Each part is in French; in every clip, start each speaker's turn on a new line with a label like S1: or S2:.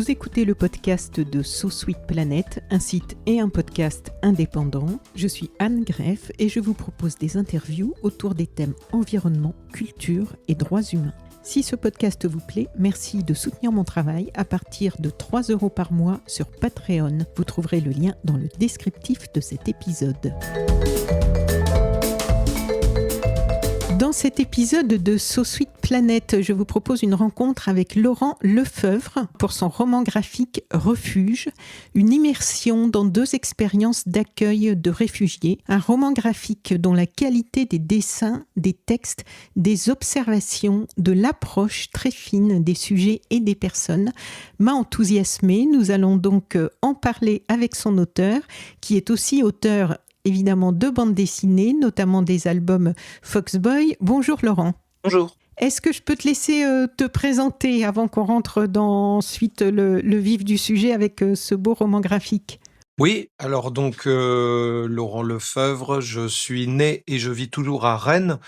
S1: Vous écoutez le podcast de So Sweet Planet, un site et un podcast indépendant. Je suis Anne Greff et je vous propose des interviews autour des thèmes environnement, culture et droits humains. Si ce podcast vous plaît, merci de soutenir mon travail à partir de 3 € par mois sur Patreon. Vous trouverez le lien dans le descriptif de cet épisode. Dans cet épisode de So Sweet Planet, je vous propose une rencontre avec Laurent Lefeuvre pour son roman graphique Refuge, une immersion dans 2 expériences d'accueil de réfugiés, un roman graphique dont la qualité des dessins, des textes, des observations, de l'approche très fine des sujets et des personnes m'a enthousiasmée. Nous allons donc en parler avec son auteur, qui est aussi auteur évidemment de bandes dessinées, notamment des albums Foxboy. Bonjour Laurent.
S2: Bonjour.
S1: Est-ce que je peux te laisser te présenter avant qu'on rentre dans ensuite le vif du sujet avec ce beau roman graphique ?
S2: Oui, alors donc Laurent Lefeuvre, je suis né et je vis toujours à Rennes.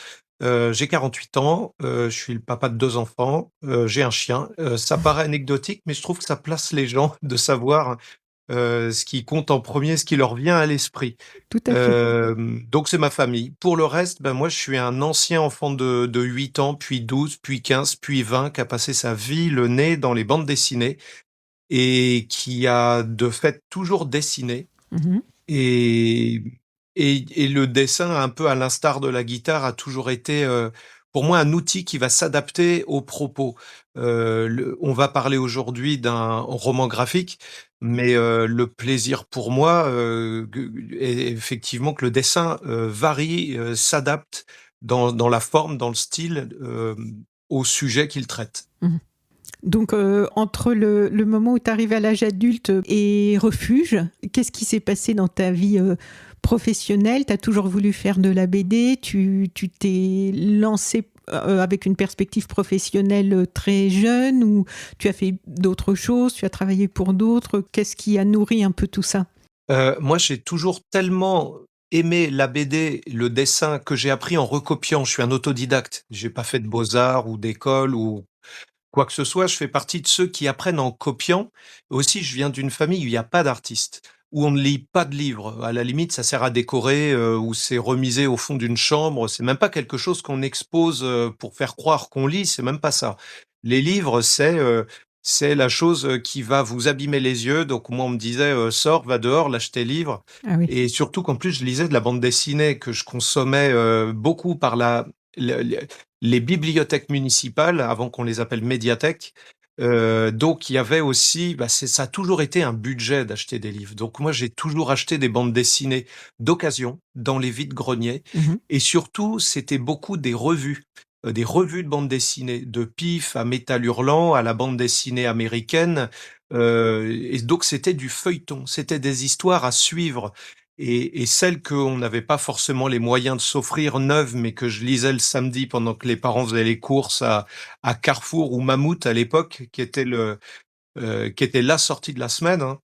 S2: J'ai 48 ans, je suis le papa de 2 enfants, j'ai un chien. Ça paraît anecdotique, mais je trouve que ça place les gens de savoir ce qui compte en premier, ce qui leur vient à l'esprit.
S1: Tout à fait.
S2: Donc c'est ma famille. Pour le reste, moi je suis un ancien enfant de 8 ans, puis 12, puis 15, puis 20, qui a passé sa vie le nez dans les bandes dessinées et qui a de fait toujours dessiné.
S1: Mhm.
S2: Et, et le dessin, un peu à l'instar de la guitare, a toujours été pour moi un outil qui va s'adapter aux propos. On va parler aujourd'hui d'un roman graphique, mais le plaisir pour moi est effectivement que le dessin varie, s'adapte dans la forme, dans le style, au sujet qu'il traite.
S1: Mhm. Donc, entre le moment où tu arrives à l'âge adulte et Refuge, qu'est-ce qui s'est passé dans ta vie professionnelle ? Tu as toujours voulu faire de la BD, tu t'es lancé avec une perspective professionnelle très jeune, ou tu as fait d'autres choses, tu as travaillé pour d'autres ? Qu'est-ce qui a nourri un peu tout ça ?
S2: Moi, j'ai toujours tellement aimé la BD, le dessin, que j'ai appris en recopiant. Je suis un autodidacte. J'ai pas fait de beaux-arts ou d'école ou quoi que ce soit. Je fais partie de ceux qui apprennent en copiant. Aussi, je viens d'une famille où il n'y a pas d'artistes, où on ne lit pas de livres. À la limite, ça sert à décorer ou c'est remisé au fond d'une chambre. C'est même pas quelque chose qu'on expose pour faire croire qu'on lit. C'est même pas ça. Les livres, c'est la chose qui va vous abîmer les yeux. Donc moi, on me disait sors, va dehors, lâche tes livres.
S1: Ah oui.
S2: Et surtout qu'en plus, je lisais de la bande dessinée que je consommais beaucoup par la- les bibliothèques municipales, avant qu'on les appelle médiathèques. Donc il y avait aussi, ça a toujours été un budget d'acheter des livres. Donc moi j'ai toujours acheté des bandes dessinées d'occasion dans les vides-greniers.
S1: Mhm.
S2: Et surtout c'était beaucoup des revues de bandes dessinées, de Pif à Métal Hurlant, à la bande dessinée américaine. Et donc c'était du feuilleton, c'était des histoires à suivre. Et celles qu'on n'avait pas forcément les moyens de s'offrir neuves, mais que je lisais le samedi pendant que les parents faisaient les courses à Carrefour ou Mammouth à l'époque, qui était la sortie de la semaine, hein.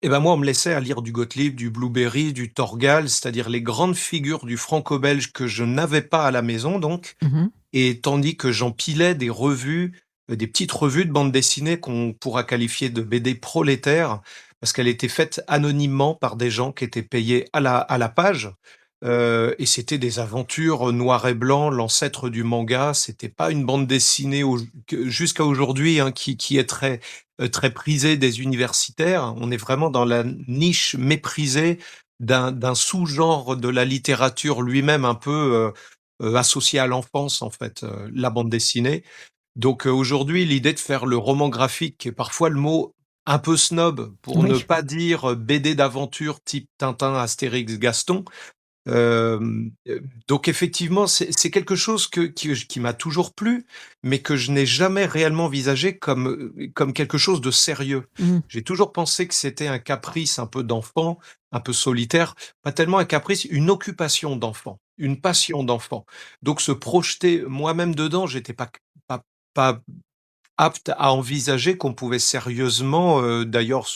S2: Et moi, on me laissait à lire du Gottlieb, du Blueberry, du Torgal, c'est-à-dire les grandes figures du franco-belge que je n'avais pas à la maison, donc.
S1: Mhm.
S2: Et tandis que j'empilais des revues, des petites revues de bande dessinée qu'on pourra qualifier de BD prolétaires, parce qu'elle était faite anonymement par des gens qui étaient payés à la page. Et c'était des aventures noir et blanc, l'ancêtre du manga. C'était pas une bande dessinée jusqu'à aujourd'hui, hein, qui est très prisée des universitaires. On est vraiment dans la niche méprisée d'un sous-genre de la littérature lui-même un peu associé à l'enfance, en fait, la bande dessinée. Donc aujourd'hui, l'idée de faire le roman graphique, qui est parfois le mot un peu snob, pour ne
S1: Oui.
S2: pas dire BD d'aventure type Tintin, Astérix, Gaston. Donc effectivement, c'est quelque chose qui m'a toujours plu, mais que je n'ai jamais réellement envisagé comme quelque chose de sérieux.
S1: Mhm.
S2: J'ai toujours pensé que c'était un caprice un peu d'enfant, un peu solitaire, pas tellement un caprice, une occupation d'enfant, une passion d'enfant. Donc se projeter moi-même dedans, j'étais pas pas apte à envisager qu'on pouvait sérieusement, d'ailleurs,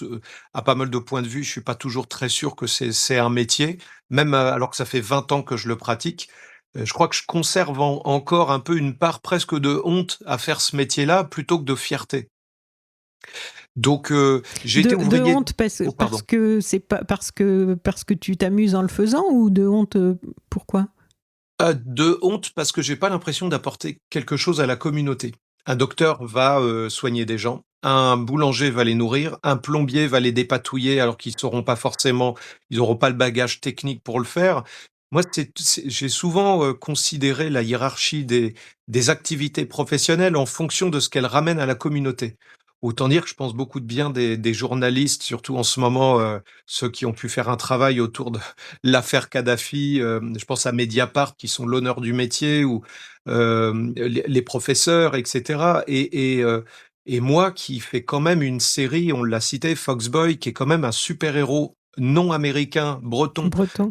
S2: à pas mal de points de vue, je suis pas toujours très sûr que c'est un métier, même alors que ça fait 20 ans que je le pratique. Je crois que je conserve encore un peu une part presque de honte à faire ce métier-là, plutôt que de fierté. Donc, j'ai été
S1: De
S2: ouvrier.
S1: honte
S2: Oh,
S1: parce
S2: pardon.
S1: que c'est pas parce que tu t'amuses en le faisant, ou de honte pourquoi?
S2: De honte parce que j'ai pas l'impression d'apporter quelque chose à la communauté. Un docteur va, soigner des gens, un boulanger va les nourrir, un plombier va les dépatouiller alors qu'ils sauront pas forcément ils auront pas le bagage technique pour le faire. Moi, j'ai souvent, considéré la hiérarchie des activités professionnelles en fonction de ce qu'elles ramènent à la communauté. Autant dire que je pense beaucoup de bien des journalistes, surtout en ce moment, ceux qui ont pu faire un travail autour de l'affaire Kadhafi, je pense à Mediapart qui sont l'honneur du métier ou les professeurs, etc. Et moi qui fais quand même une série, on l'a cité, Foxboy, qui est quand même un super-héros non américain, breton.
S1: Breton.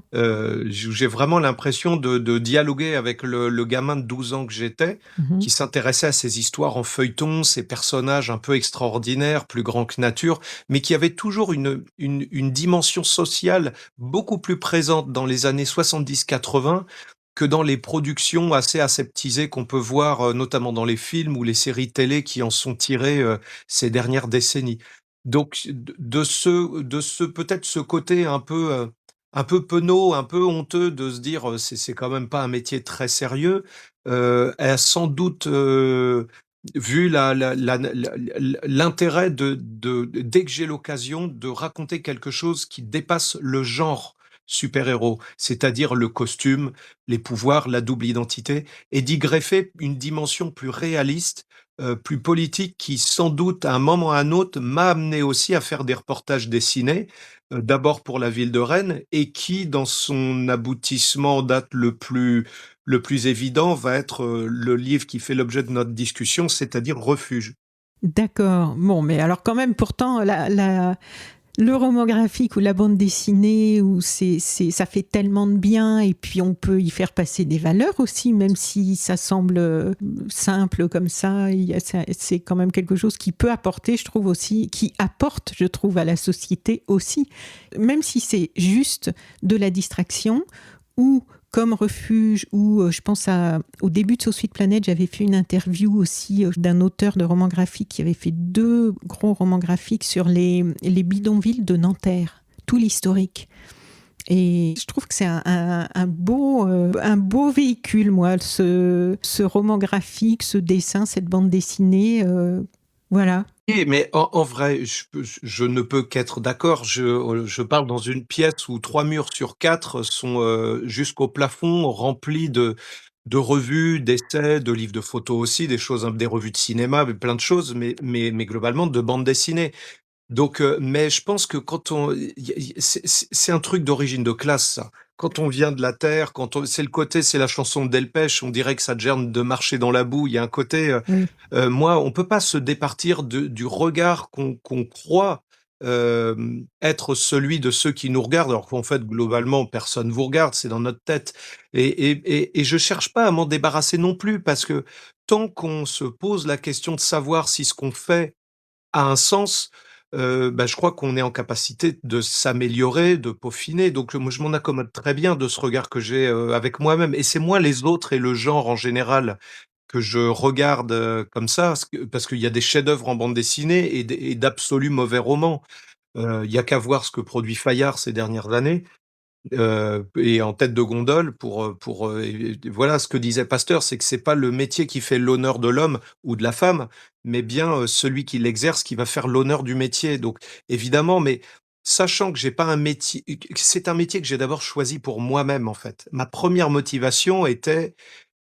S2: J'ai vraiment l'impression de dialoguer avec le gamin de 12 ans que j'étais,
S1: Mhm.
S2: qui s'intéressait à ces histoires en feuilleton, ces personnages un peu extraordinaires, plus grands que nature, mais qui avaient toujours une dimension sociale beaucoup plus présente dans les années 70-80 que dans les productions assez aseptisées qu'on peut voir, notamment dans les films ou les séries télé qui en sont tirées, ces dernières décennies. Donc de ce peut-être ce côté un peu penaud, un peu honteux de se dire, c'est quand même pas un métier très sérieux, a sans doute, vu l'intérêt de dès que j'ai l'occasion de raconter quelque chose qui dépasse le genre super-héros, c'est-à-dire le costume, les pouvoirs, la double identité, et d'y greffer une dimension plus réaliste, plus politique, qui sans doute à un moment ou à un autre m'a amené aussi à faire des reportages dessinés, d'abord pour la ville de Rennes, et qui, dans son aboutissement en date le plus évident, va être le livre qui fait l'objet de notre discussion, c'est-à-dire Refuge.
S1: D'accord. Bon, mais alors quand même, pourtant, le roman graphique ou la bande dessinée, où ça fait tellement de bien, et puis on peut y faire passer des valeurs aussi, même si ça semble simple comme ça. C'est quand même quelque chose qui peut apporter, je trouve aussi, qui apporte, je trouve, à la société aussi. Même si c'est juste de la distraction, ou comme Refuge, ou je pense au début de So Sweet Planet, j'avais fait une interview aussi d'un auteur de romans graphiques qui avait fait 2 gros romans graphiques sur les bidonvilles de Nanterre, tout l'historique. Et je trouve que c'est un beau véhicule, moi, ce roman graphique, ce dessin, cette bande dessinée. Voilà.
S2: Oui, mais en vrai, je ne peux qu'être d'accord. Je parle dans une pièce où 3 murs sur 4 sont, jusqu'au plafond remplis de revues, d'essais, de livres de photos aussi, des choses, des revues de cinéma, mais plein de choses, mais globalement de bandes dessinées. Donc, mais je pense que quand on, c'est un truc d'origine de classe, ça. Quand on vient de la terre, c'est le côté, c'est la chanson de Delpech, on dirait que ça te gêne de marcher dans la boue. Il y a un côté,
S1: Oui.
S2: moi, on peut pas se départir du regard qu'on croit être celui de ceux qui nous regardent, alors qu'en fait, globalement, personne vous regarde, c'est dans notre tête. Et je cherche pas à m'en débarrasser non plus, parce que tant qu'on se pose la question de savoir si ce qu'on fait a un sens, bah, je crois qu'on est en capacité de s'améliorer, de peaufiner. Donc, moi, je m'en accommode très bien de ce regard que j'ai, avec moi-même, et c'est moins les autres et le genre en général que je regarde, comme ça, parce qu'il y a des chefs-d'œuvre en bande dessinée et d'absolus mauvais romans. Il y a qu'à voir ce que produit Fayard ces dernières années, et en tête de gondole et voilà ce que disait Pasteur, c'est que c'est pas le métier qui fait l'honneur de l'homme ou de la femme, mais bien, celui qui l'exerce qui va faire l'honneur du métier. Donc évidemment, mais sachant que j'ai pas un métier, que c'est un métier que j'ai d'abord choisi pour moi-même, en fait. Ma première motivation était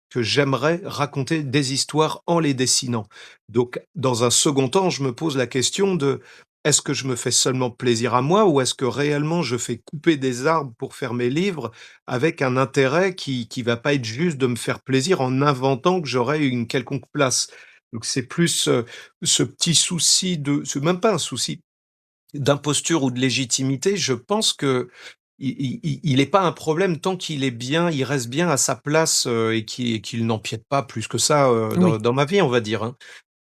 S2: que j'aimerais raconter des histoires en les dessinant. Donc, dans un second temps, je me pose la question de: est-ce que je me fais seulement plaisir à moi, ou est-ce que réellement je fais couper des arbres pour faire mes livres, avec un intérêt qui va pas être juste de me faire plaisir en inventant que j'aurai une quelconque place? Donc c'est plus, ce petit souci c'est même pas un souci d'imposture ou de légitimité. Je pense que il est pas un problème tant qu'il est bien, il reste bien à sa place, et qu'il n'empiète pas plus que ça,
S1: Oui.
S2: dans ma vie, on va dire, hein.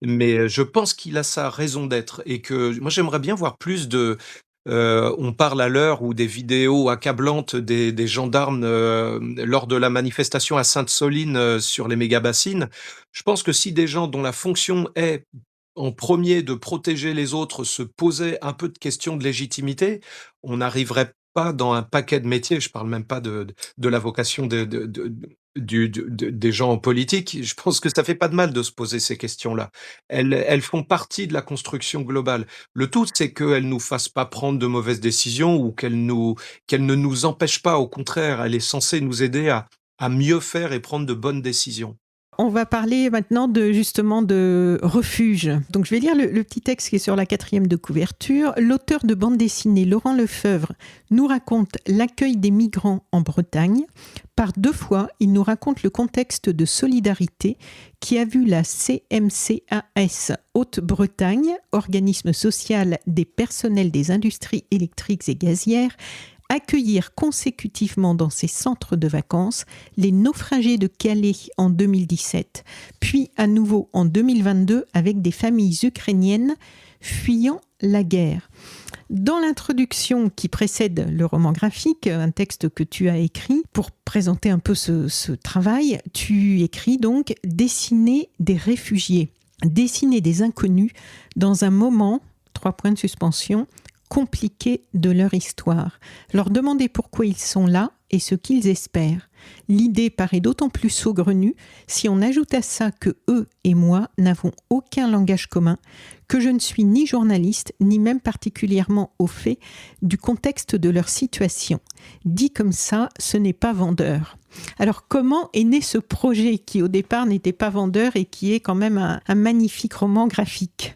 S2: Mais, je pense qu'il a sa raison d'être, et que moi j'aimerais bien voir plus de, on parle à l'heure où des vidéos accablantes des gendarmes, lors de la manifestation à Sainte-Soline, sur les méga-bassines. Je pense que si des gens dont la fonction est en premier de protéger les autres se posait un peu de questions de légitimité, on n'arriverait pas dans un paquet de métiers, je parle même pas de la vocation des gens en politique. Je pense que ça fait pas de mal de se poser ces questions-là. Elles font partie de la construction globale. Le tout, c'est qu'elles nous fassent pas prendre de mauvaises décisions ou qu'elles ne nous empêchent pas. Au contraire, elle est censée nous aider à mieux faire et prendre de bonnes décisions.
S1: On va parler maintenant justement de refuge. Donc je vais lire le petit texte qui est sur la 4e de couverture. L'auteur de bande dessinée Laurent Lefebvre nous raconte l'accueil des migrants en Bretagne. Par 2 fois, il nous raconte le contexte de solidarité qui a vu la CMCAS Haute-Bretagne, organisme social des personnels des industries électriques et gazières, accueillir consécutivement dans ses centres de vacances les naufragés de Calais en 2017, puis à nouveau en 2022 avec des familles ukrainiennes fuyant la guerre. Dans l'introduction qui précède le roman graphique, un texte que tu as écrit pour présenter un peu ce travail, tu écris donc « Dessiner des réfugiés, dessiner des inconnus dans un moment, 3 points de suspension, compliqué de leur histoire, leur demander pourquoi ils sont là et ce qu'ils espèrent. L'idée paraît d'autant plus saugrenue si on ajoute à ça que eux et moi n'avons aucun langage commun, que je ne suis ni journaliste, ni même particulièrement au fait du contexte de leur situation. Dit comme ça, ce n'est pas vendeur. » Alors, comment est né ce projet qui, au départ, n'était pas vendeur et qui est quand même un magnifique roman graphique ?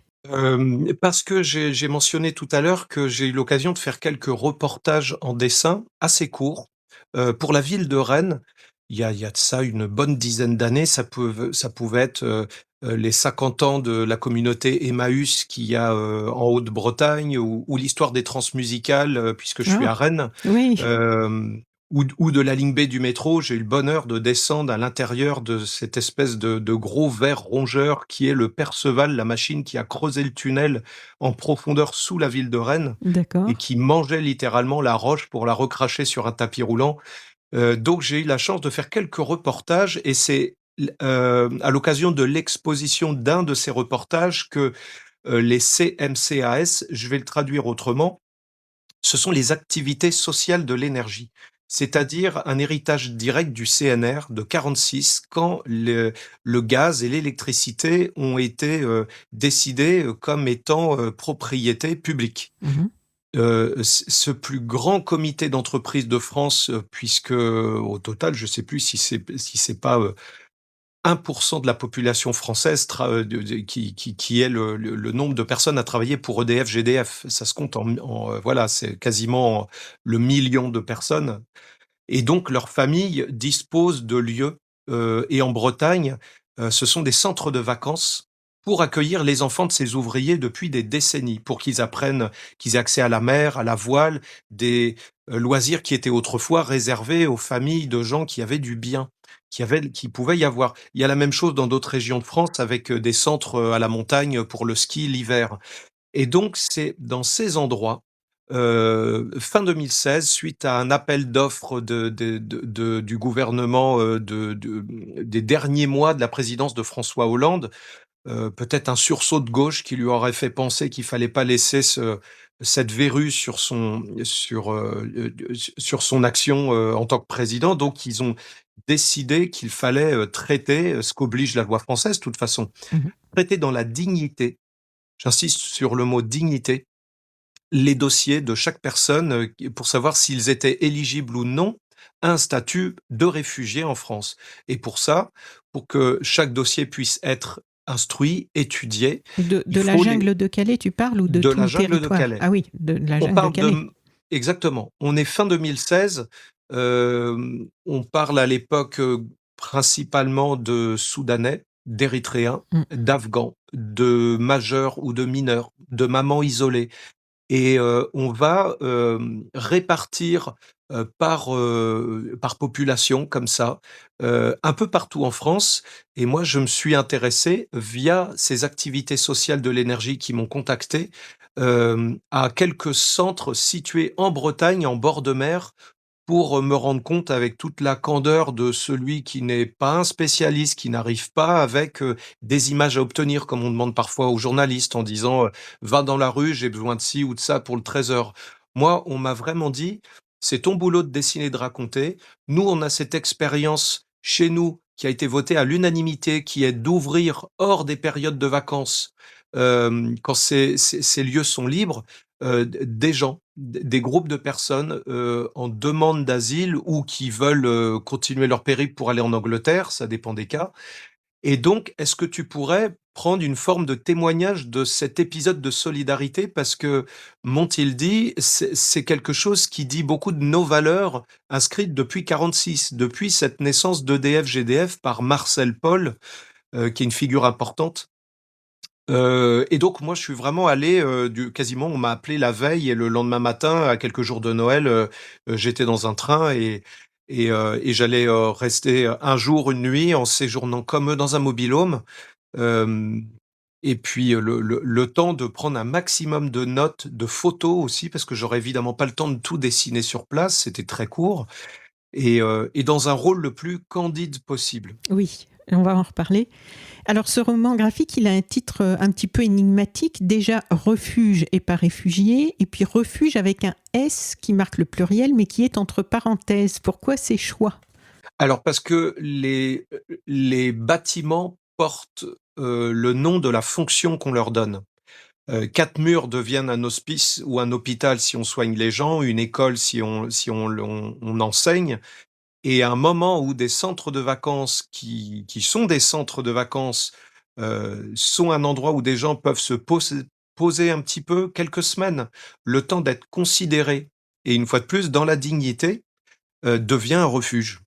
S2: Parce que j'ai mentionné tout à l'heure que j'ai eu l'occasion de faire quelques reportages en dessin assez courts, pour la ville de Rennes. Il y a de ça une bonne dizaine d'années, ça pouvait être, les 50 ans de la communauté Emmaüs qu'il y a, en Haute-Bretagne ou l'histoire des transmusicales, puisque je suis à Rennes.
S1: Oui.
S2: Ou de la ligne B du métro, j'ai eu le bonheur de descendre à l'intérieur de cette espèce de gros ver rongeur qui est le Perceval, la machine qui a creusé le tunnel en profondeur sous la ville de Rennes
S1: D'accord.
S2: et qui mangeait littéralement la roche pour la recracher sur un tapis roulant. Donc j'ai eu la chance de faire quelques reportages et c'est à l'occasion de l'exposition d'un de ces reportages que les CMCAS, je vais le traduire autrement, ce sont les activités sociales de l'énergie, c'est-à-dire un héritage direct du CNR de 46 quand le gaz et l'électricité ont été décidés comme étant propriété publique.
S1: Mmh.
S2: Ce plus grand comité d'entreprise de France, puisque au total, je ne sais plus si c'est pas 1% de la population française qui est le nombre de personnes à travailler pour EDF, GDF. Ça se compte voilà, c'est quasiment le million de personnes. Et donc, leurs familles disposent de lieux. Et en Bretagne, ce sont des centres de vacances pour accueillir les enfants de ces ouvriers depuis des décennies, pour qu'ils apprennent, qu'ils aient accès à la mer, à la voile, des loisirs qui étaient autrefois réservés aux familles de gens qui avaient du bien, qui pouvait y avoir. Il y a la même chose dans d'autres régions de France avec des centres à la montagne pour le ski l'hiver. Et donc, c'est dans ces endroits, fin 2016, suite à un appel d'offres du gouvernement des derniers mois de la présidence de François Hollande, peut-être un sursaut de gauche qui lui aurait fait penser qu'il fallait pas laisser cette verrue sur son action en tant que président. Donc, ils ont décidé qu'il fallait traiter ce qu'oblige la loi française, de toute façon,
S1: Mmh.
S2: traiter dans la dignité. J'insiste sur le mot dignité, les dossiers de chaque personne pour savoir s'ils étaient éligibles ou non à un statut de réfugié en France. Et pour ça, pour que chaque dossier puisse être instruit, étudié,
S1: De
S2: il
S1: la
S2: faut
S1: jungle de Calais, tu parles, ou de
S2: de
S1: tout
S2: la
S1: le
S2: jungle de
S1: territoire?
S2: Calais.
S1: Ah oui, de la
S2: On
S1: jungle de
S2: parle
S1: Calais.
S2: exactement. On est fin 2016. On parle à l'époque principalement de Soudanais, d'Érythréens,
S1: Mmh.
S2: d'Afghans, de majeurs ou de mineurs, de mamans isolées. Et on va répartir par population comme ça, un peu partout en France. Et moi, je me suis intéressé via ces activités sociales de l'énergie qui m'ont contacté, à quelques centres situés en Bretagne, en bord de mer, pour me rendre compte avec toute la candeur de celui qui n'est pas un spécialiste, qui n'arrive pas avec des images à obtenir, comme on demande parfois aux journalistes en disant va dans la rue, j'ai besoin de ci ou de ça pour le trésor. Moi, on m'a vraiment dit, c'est ton boulot de dessiner, de raconter. Nous, on a cette expérience chez nous qui a été votée à l'unanimité, qui est d'ouvrir hors des périodes de vacances, quand ces lieux sont libres, des gens, des groupes de personnes en demande d'asile ou qui veulent continuer leur périple pour aller en Angleterre, ça dépend des cas. Et donc, est-ce que tu pourrais prendre une forme de témoignage de cet épisode de solidarité? Parce que, m'ont-ils dit, c'est quelque chose qui dit beaucoup de nos valeurs inscrites depuis 46, depuis cette naissance d'EDF-GDF par Marcel Paul, qui est une figure importante. Et donc moi, je suis vraiment allé, quasiment, on m'a appelé la veille et le lendemain matin, à quelques jours de Noël, j'étais dans un train et j'allais rester un jour, une nuit, en séjournant comme eux dans un mobil-home. Hem Et puis, le temps de prendre un maximum de notes, de photos aussi, parce que j'aurais évidemment pas le temps de tout dessiner sur place, c'était très court et dans un rôle le plus candide possible.
S1: Oui, on va en reparler. Alors, ce roman graphique, il a un titre un petit peu énigmatique. Déjà, refuge et pas réfugié. Et puis, refuge avec un S qui marque le pluriel, mais qui est entre parenthèses. Pourquoi ces choix?
S2: Alors parce que les bâtiments portent, le nom de la fonction qu'on leur donne. 4 murs deviennent un hospice ou un hôpital si on soigne les gens, une école si on enseigne et à un moment où des centres de vacances qui sont des centres de vacances, sont un endroit où des gens peuvent se poser un petit peu, quelques semaines, le temps d'être considérés et une fois de plus dans la dignité, devient un refuge.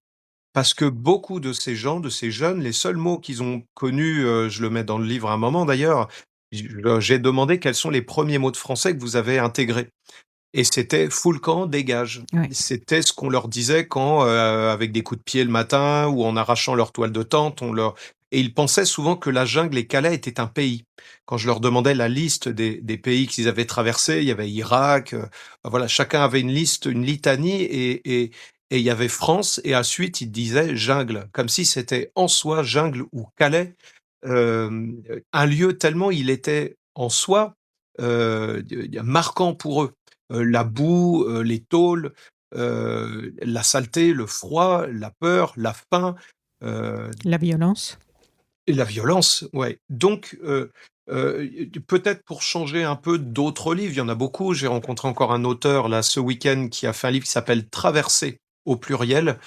S2: Parce que beaucoup de ces gens, de ces jeunes, les seuls mots qu'ils ont connus, je le mets dans le livre à un moment d'ailleurs, j'ai demandé quels sont les premiers mots de français que vous avez intégrés et c'était «fout le camp, dégage».
S1: Ouais.
S2: C'était ce qu'on leur disait quand, avec des coups de pied le matin ou en arrachant leur toile de tente, on leur et ils pensaient souvent que la jungle et Calais étaient un pays. Quand je leur demandais la liste des pays qu'ils avaient traversés, il y avait Irak, voilà, chacun avait une liste, une litanie et il y avait France et ensuite ils disaient jungle, comme si c'était en soi jungle ou Calais, un lieu tellement il était en soi, marquant pour eux. La boue, les tôles, la saleté, le froid, la peur, la faim, heu
S1: La violence.
S2: et la violence, ouais. Donc peut-être pour changer un peu d'autres livres, il y en a beaucoup. J'ai rencontré encore un auteur là ce week-end qui a fait un livre qui s'appelle «Traversée» au pluriel,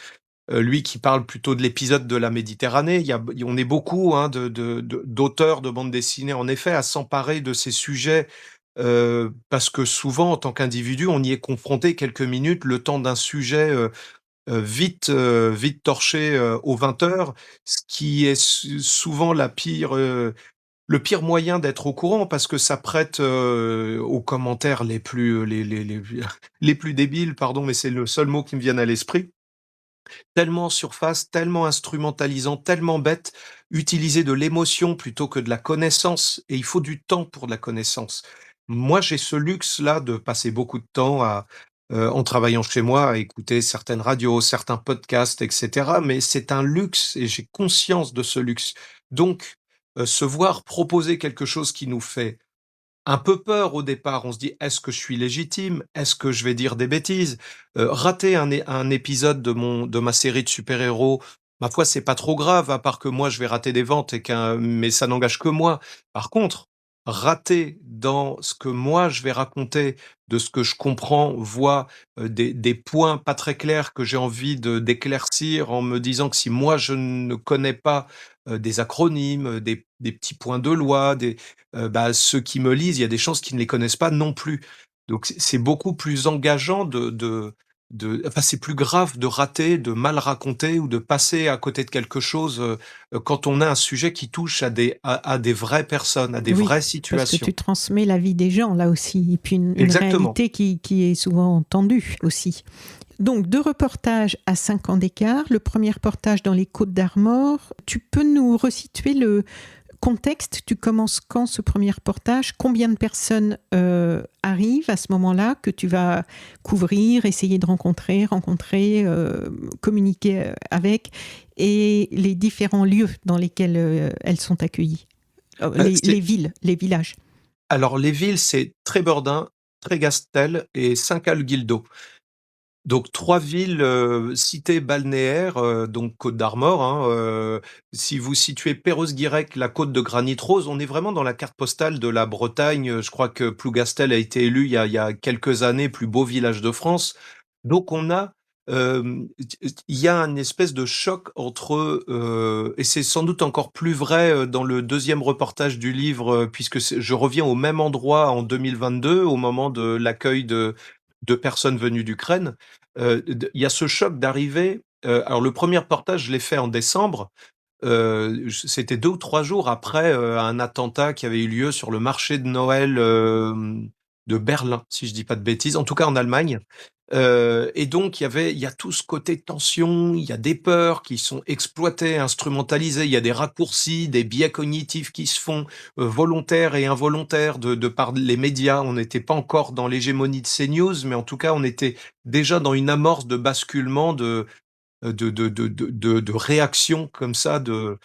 S2: lui qui parle plutôt de l'épisode de la Méditerranée. On est beaucoup, hein, d'auteurs de bande dessinée en effet à s'emparer de ces sujets, parce que souvent en tant qu'individu, on y est confronté quelques minutes, le temps d'un sujet, vite torché, aux 20 heures, ce qui est souvent le pire moyen d'être au courant parce que ça prête, aux commentaires les plus les plus débiles, pardon, mais c'est le seul mot qui me vienne à l'esprit. Tellement en surface, tellement instrumentalisant, tellement bête, utiliser de l'émotion plutôt que de la connaissance et il faut du temps pour de la connaissance. Moi, j'ai ce luxe-là de passer beaucoup de temps en travaillant chez moi, à écouter certaines radios, certains podcasts et cetera, mais c'est un luxe et j'ai conscience de ce luxe. Donc, se voir proposer quelque chose qui nous fait un peu peur au départ. On se dit: «Est-ce que je suis légitime? Est-ce que je vais dire des bêtises?» Rater un épisode de ma série de super-héros, ma foi, c'est pas trop grave, à part que moi, je vais rater des ventes mais ça n'engage que moi. Par contre, rater dans ce que moi, je vais raconter, de ce que je comprends, vois, des points pas très clairs que j'ai envie d'éclaircir en me disant que si moi, je ne connais pas, des acronymes, des petits points de loi, bah, ceux qui me lisent, il y a des chances qu'ils ne les connaissent pas non plus. Donc c'est beaucoup plus engageant enfin, c'est plus grave de rater, de mal raconter ou de passer à côté de quelque chose, quand on a un sujet qui touche à des vraies personnes, à des
S1: Oui,
S2: vraies
S1: parce que
S2: situations.
S1: tu transmets la vie des gens là aussi, et puis une
S2: Exactement.
S1: réalité qui est souvent entendue aussi. Donc, 2 reportages à 5 ans d'écart. Le premier reportage dans les Côtes d'Armor. Tu peux nous resituer contexte, tu commences quand ce premier reportage? Combien de personnes arrivent à ce moment-là que tu vas couvrir, essayer de rencontrer, communiquer avec, et les différents lieux dans lesquels elles sont accueillies? Les villes, les villages.
S2: Alors les villes, c'est Trébeurdin, Trégastel et Saint-Calguildo. Donc 3 villes, cités balnéaires, donc Côte d'Armor, hein, si vous situez Perros-Guirec, la côte de Granit Rose, on est vraiment dans la carte postale de la Bretagne. Je crois que Plougastel a été élu il y a quelques années plus beau village de France. Donc on a, il y a un espèce de choc entre, et c'est sans doute encore plus vrai, dans le deuxième reportage du livre, puisque je reviens au même endroit en 2022, au moment de l'accueil de personnes venues d'Ukraine. Il y a ce choc d'arriver. Alors le premier reportage, je l'ai fait en décembre. C'était 2 ou 3 jours après un attentat qui avait eu lieu sur le marché de Noël de Berlin, si je dis pas de bêtises, en tout cas en Allemagne. Et donc il y a tout ce côté tension, il y a des peurs qui sont exploitées, instrumentalisées, il y a des raccourcis, des biais cognitifs qui se font volontaires et involontaires de par les médias. On n'était pas encore dans l'hégémonie de CNews, mais en tout cas on était déjà dans une amorce de basculement de réaction comme ça de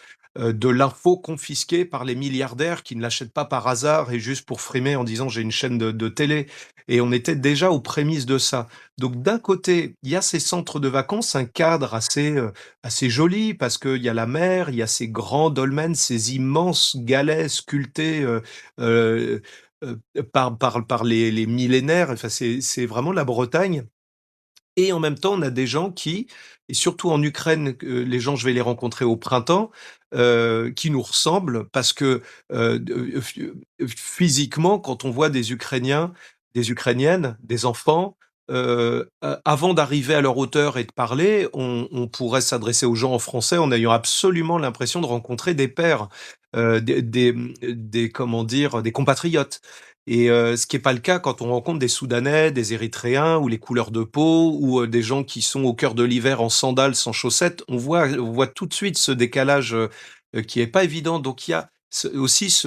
S2: l'info confisquée par les milliardaires qui ne l'achètent pas par hasard et juste pour frimer en disant j'ai une chaîne de télé. Et on était déjà aux prémices de ça. Donc d'un côté, il y a ces centres de vacances, un cadre assez joli parce qu'il y a la mer, il y a ces grands dolmens, ces immenses galets sculptés euh, par les millénaires. Enfin, c'est vraiment la Bretagne. Et en même temps, on a des gens qui, et surtout en Ukraine, les gens, je vais les rencontrer au printemps, qui nous ressemblent parce que physiquement, quand on voit des Ukrainiens, des Ukrainiennes, des enfants, avant d'arriver à leur hauteur et de parler, on pourrait s'adresser aux gens en français en ayant absolument l'impression de rencontrer des pairs, comment dire, des compatriotes. Et ce qui est pas le cas quand on rencontre des Soudanais, des Érythréens ou les couleurs de peau ou des gens qui sont au cœur de l'hiver en sandales, sans chaussettes. On voit tout de suite ce décalage qui est pas évident. Donc il y a aussi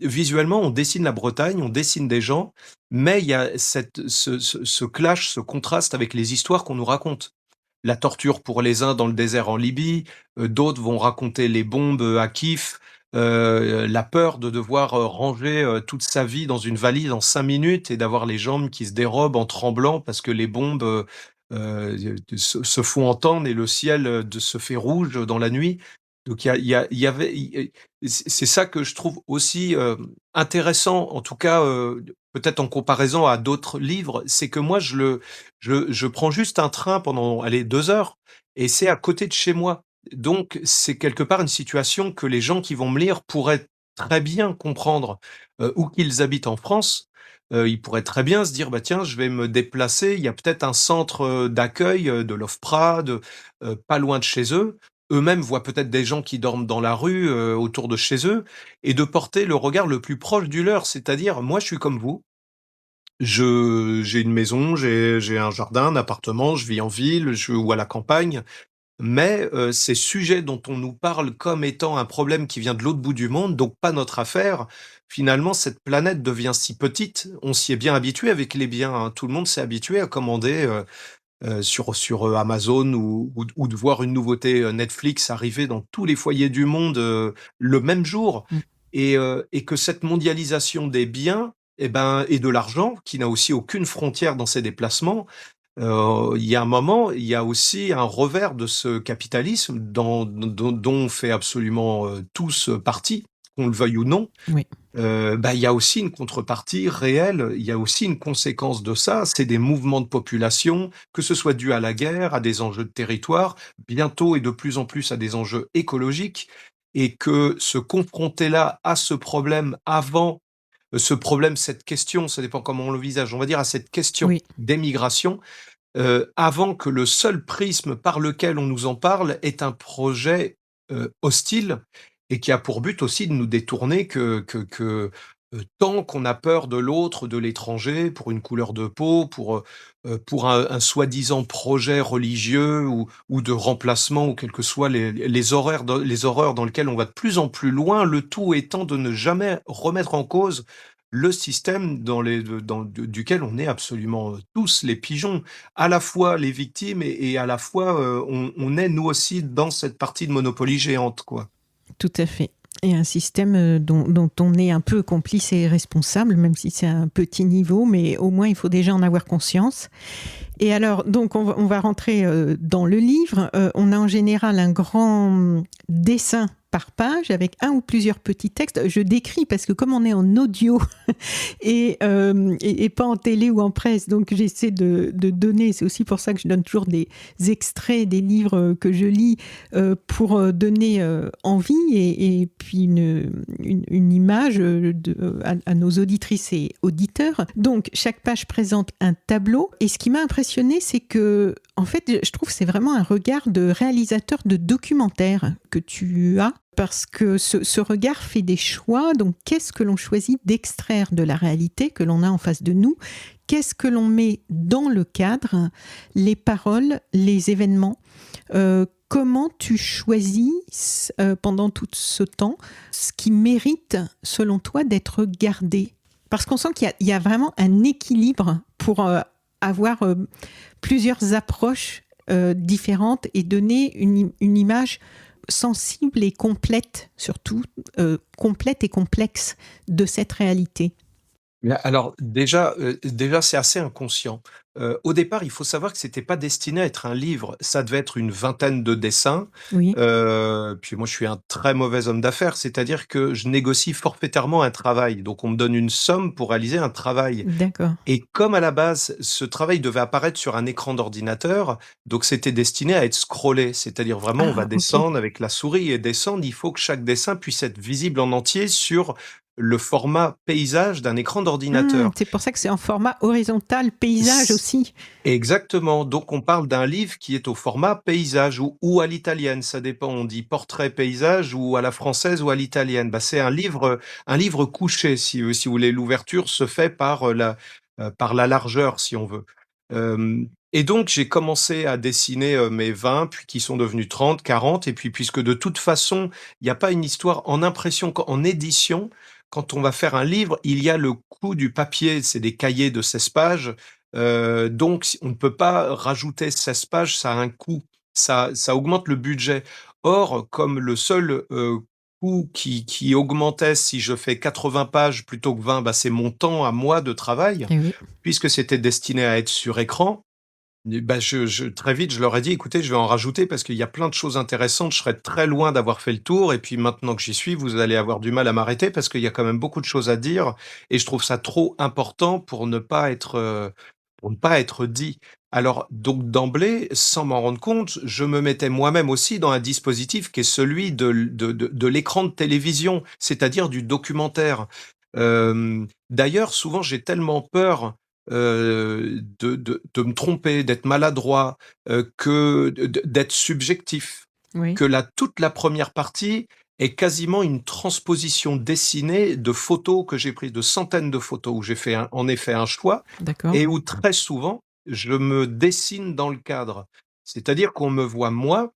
S2: visuellement, on dessine la Bretagne, on dessine des gens, mais il y a ce clash, ce contraste avec les histoires qu'on nous raconte. La torture pour les uns dans le désert en Libye, d'autres vont raconter les bombes à Kiev, la peur de devoir ranger toute sa vie dans une valise en 5 minutes et d'avoir les jambes qui se dérobent en tremblant parce que les bombes se font entendre et le ciel se fait rouge dans la nuit. Donc c'est ça que je trouve aussi intéressant, en tout cas peut-être en comparaison à d'autres livres, c'est que moi je prends juste un train pendant allez 2 heures et c'est à côté de chez moi. Donc, c'est quelque part une situation que les gens qui vont me lire pourraient très bien comprendre, où qu'ils habitent en France. Ils pourraient très bien se dire: «Bah, tiens, je vais me déplacer, il y a peut-être un centre, d'accueil, de l'OFPRA, pas loin de chez eux». Eux-mêmes voient peut-être des gens qui dorment dans la rue, autour de chez eux et de porter le regard le plus proche du leur. C'est-à-dire, moi, je suis comme vous, j'ai une maison, j'ai un jardin, un appartement, je vis en ville, ou à la campagne. Mais ces sujets dont on nous parle comme étant un problème qui vient de l'autre bout du monde, donc pas notre affaire, finalement, cette planète devient si petite. On s'y est bien habitué avec les biens, hein. Tout le monde s'est habitué à commander sur Amazon ou de voir une nouveauté Netflix arriver dans tous les foyers du monde le même jour.
S1: Mm.
S2: Et que cette mondialisation des biens eh ben, et de l'argent, qui n'a aussi aucune frontière dans ses déplacements, il y a un moment, il y a aussi un revers de ce capitalisme dont on fait absolument tous partie, qu'on le veuille ou non.
S1: Oui.
S2: Il y a aussi une contrepartie réelle, il y a aussi une conséquence de ça, c'est des mouvements de population, que ce soit dû à la guerre, à des enjeux de territoire, bientôt et de plus en plus à des enjeux écologiques, et que se confronter là à ce problème avant ce problème, cette question, ça dépend comment on le visage, on va dire à cette question
S1: Oui.
S2: d'émigration, avant que le seul prisme par lequel on nous en parle est un projet hostile et qui a pour but aussi de nous détourner tant qu'on a peur de l'autre, de l'étranger, pour une couleur de peau, pour un soi-disant projet religieux ou de remplacement ou quels que soient les horreurs dans lesquelles on va de plus en plus loin, le tout étant de ne jamais remettre en cause le système duquel on est absolument, tous les pigeons, à la fois les victimes et à la fois, on est nous aussi dans cette partie de Monopoly géante, quoi.
S1: Tout à fait. Et un système dont on est un peu complice et responsable, même si c'est à un petit niveau, mais au moins il faut déjà en avoir conscience. Et alors, donc on va rentrer dans le livre. On a en général un grand dessin par page avec un ou plusieurs petits textes. Je décris parce que comme on est en audio et pas en télé ou en presse, donc j'essaie de donner, c'est aussi pour ça que je donne toujours des extraits des livres que je lis pour donner envie et puis une image à nos auditrices et auditeurs. Donc chaque page présente un tableau et ce qui m'a impressionné, c'est que en fait, je trouve que c'est vraiment un regard de réalisateur de documentaire que tu as, parce que ce regard fait des choix. Donc, qu'est-ce que l'on choisit d'extraire de la réalité que l'on a en face de nous? Qu'est-ce que l'on met dans le cadre? Les paroles, les événements. Comment tu choisis pendant tout ce temps ce qui mérite, selon toi, d'être gardé? Parce qu'on sent qu'il y a vraiment un équilibre pour avoir plusieurs approches différentes et donner une image sensible et complète, surtout complète et complexe de cette réalité.
S2: Alors déjà c'est assez inconscient. Au départ, il faut savoir que c'était pas destiné à être un livre, ça devait être une vingtaine de dessins.
S1: Oui,
S2: Puis moi je suis un très mauvais homme d'affaires, c'est-à-dire que je négocie forfaitairement un travail. Donc on me donne une somme pour réaliser un travail.
S1: d'accord.
S2: Et comme à la base, ce travail devait apparaître sur un écran d'ordinateur, donc c'était destiné à être scrollé. C'est-à-dire vraiment, on va
S1: Ah, ok.
S2: descendre avec la souris et descendre. Il faut que chaque dessin puisse être visible en entier sur le format paysage d'un écran d'ordinateur.
S1: C'est pour ça que c'est en format horizontal, paysage
S2: S-
S1: aussi.
S2: Exactement. Donc on parle d'un livre qui est au format paysage ou à l'italienne, ça dépend. On dit portrait paysage ou à la française ou à l'italienne. Bah, c'est un livre couché, si vous voulez. L'ouverture se fait par la largeur, si on veut. Et donc, j'ai commencé à dessiner mes 20, puis qui sont devenus 30, 40. Et puis, puisque de toute façon, il n'y a pas une histoire en impression, en édition, quand on va faire un livre, il y a le coût du papier, c'est des cahiers de 16 pages. Donc, on ne peut pas rajouter 16 pages, ça a un coût, ça augmente le budget. Or, comme le seul coût qui augmentait si je fais 80 pages plutôt que 20, bah, c'est mon temps à moi de travail,
S1: Eh oui.
S2: puisque c'était destiné à être sur écran. Et bah, très vite, je leur ai dit, écoutez, je vais en rajouter parce qu'il y a plein de choses intéressantes. Je serais très loin d'avoir fait le tour. Et puis maintenant que j'y suis, vous allez avoir du mal à m'arrêter parce qu'il y a quand même beaucoup de choses à dire. Et je trouve ça trop important pour ne pas être dit. Alors, donc d'emblée, sans m'en rendre compte, je me mettais moi-même aussi dans un dispositif qui est celui de l'écran de télévision, c'est-à-dire du documentaire. D'ailleurs, souvent, j'ai tellement peur de me tromper, d'être maladroit, que d'être subjectif,
S1: Oui,
S2: que toute la première partie est quasiment une transposition dessinée de photos que j'ai prises, de centaines de photos où j'ai fait en effet un choix
S1: d'accord.
S2: et où très souvent je me dessine dans le cadre. C'est-à-dire qu'on me voit moi,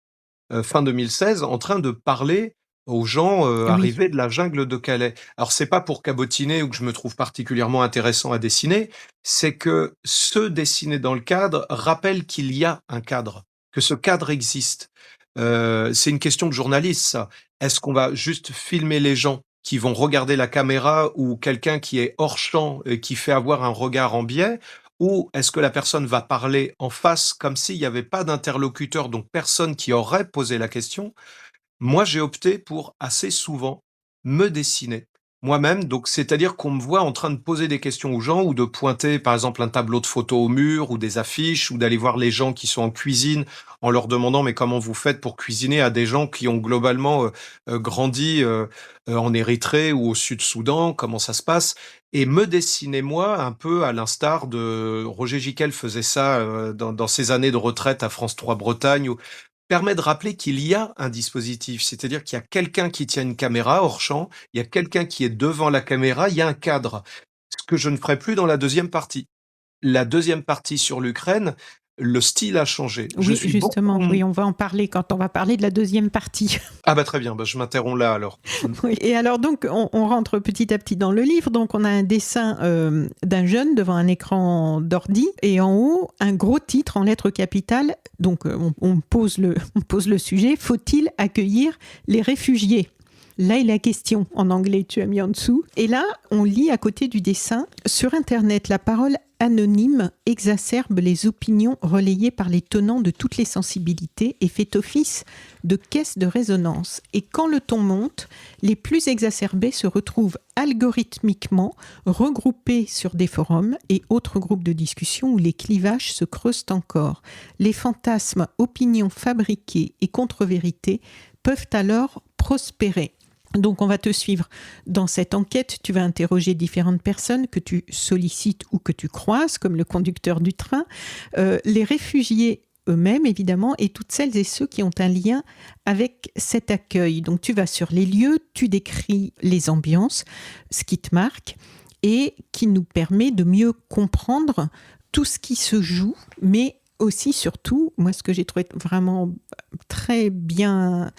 S2: fin 2016, en train de parler aux gens,
S1: Oui,
S2: arrivés de la jungle de Calais. Alors c'est pas pour cabotiner ou que je me trouve particulièrement intéressant à dessiner, c'est que ce dessiner dans le cadre rappelle qu'il y a un cadre, que ce cadre existe. C'est une question de journaliste ça. Est-ce qu'on va juste filmer les gens qui vont regarder la caméra ou quelqu'un qui est hors champ et qui fait avoir un regard en biais? Ou est-ce que la personne va parler en face comme s'il n'y avait pas d'interlocuteur, donc personne qui aurait posé la question? Moi, j'ai opté pour assez souvent me dessiner moi-même, donc c'est-à-dire qu'on me voit en train de poser des questions aux gens ou de pointer, par exemple, un tableau de photos au mur ou des affiches ou d'aller voir les gens qui sont en cuisine en leur demandant: «Mais comment vous faites pour cuisiner?» à des gens qui ont globalement, grandi, en Érythrée ou au Sud-Soudan, comment ça se passe? Et me dessiner moi un peu à l'instar de Roger Gicquel faisait ça, dans ses années de retraite à France 3 Bretagne permet de rappeler qu'il y a un dispositif. C'est-à-dire qu'il y a quelqu'un qui tient une caméra hors champ, il y a quelqu'un qui est devant la caméra, il y a un cadre. Ce que je ne ferai plus dans la deuxième partie. La deuxième partie sur l'Ukraine, le style a changé. Je
S1: Oui,
S2: suis beaucoup
S1: justement, oui, on va en parler quand on va parler de la deuxième partie.
S2: Ah bah très bien, bah je m'interromps là alors.
S1: Oui. Et alors donc, on rentre petit à petit dans le livre. Donc, on a un dessin d'un jeune devant un écran d'ordi et en haut, un gros titre en lettres capitales. Donc, on pose le sujet. Faut-il accueillir les réfugiés ? Là est la question, en anglais, tu as mis en dessous. Et là, on lit à côté du dessin, sur Internet, la parole anonyme exacerbe les opinions relayées par les tenants de toutes les sensibilités et fait office de caisse de résonance. Et quand le ton monte, les plus exacerbés se retrouvent algorithmiquement regroupés sur des forums et autres groupes de discussion où les clivages se creusent encore. Les fantasmes, opinions fabriquées et contre-vérités peuvent alors prospérer. Donc, on va te suivre dans cette enquête. Tu vas interroger différentes personnes que tu sollicites ou que tu croises, comme le conducteur du train, les réfugiés eux-mêmes, évidemment, et toutes celles et ceux qui ont un lien avec cet accueil. Donc, tu vas sur les lieux, tu décris les ambiances, ce qui te marque, et qui nous permet de mieux comprendre tout ce qui se joue, mais aussi, surtout, moi, ce que j'ai trouvé vraiment très bien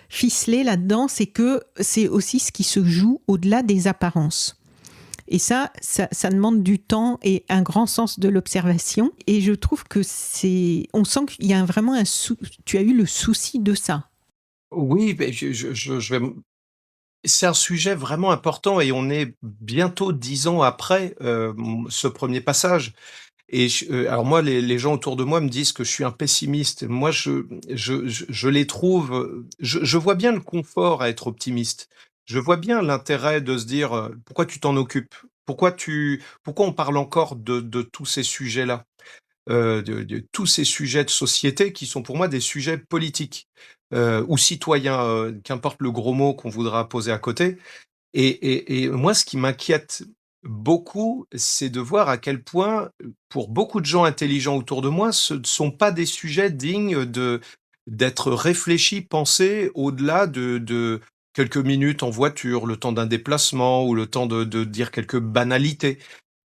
S1: ficelé là-dedans, c'est que c'est aussi ce qui se joue au-delà des apparences. Et ça demande du temps et un grand sens de l'observation. Et je trouve que on sent qu'il y a vraiment tu as eu le souci de ça.
S2: Oui, beh, je vais c'est un sujet vraiment important et on est bientôt 10 ans après, ce premier passage et alors moi les gens autour de moi me disent que je suis un pessimiste. Moi je les trouve, je vois bien le confort à être optimiste. Je vois bien l'intérêt de se dire, «Pourquoi tu t'en occupes? Pourquoi on parle encore de tous ces sujets-là?» De tous ces sujets de société qui sont pour moi des sujets politiques, ou citoyens, qu'importe le gros mot qu'on voudra poser à côté. Et moi, ce qui m'inquiète beaucoup, c'est de voir à quel point, pour beaucoup de gens intelligents autour de moi, ce ne sont pas des sujets dignes d'être réfléchis, pensés au-delà de quelques minutes en voiture, le temps d'un déplacement ou le temps de dire quelques banalités.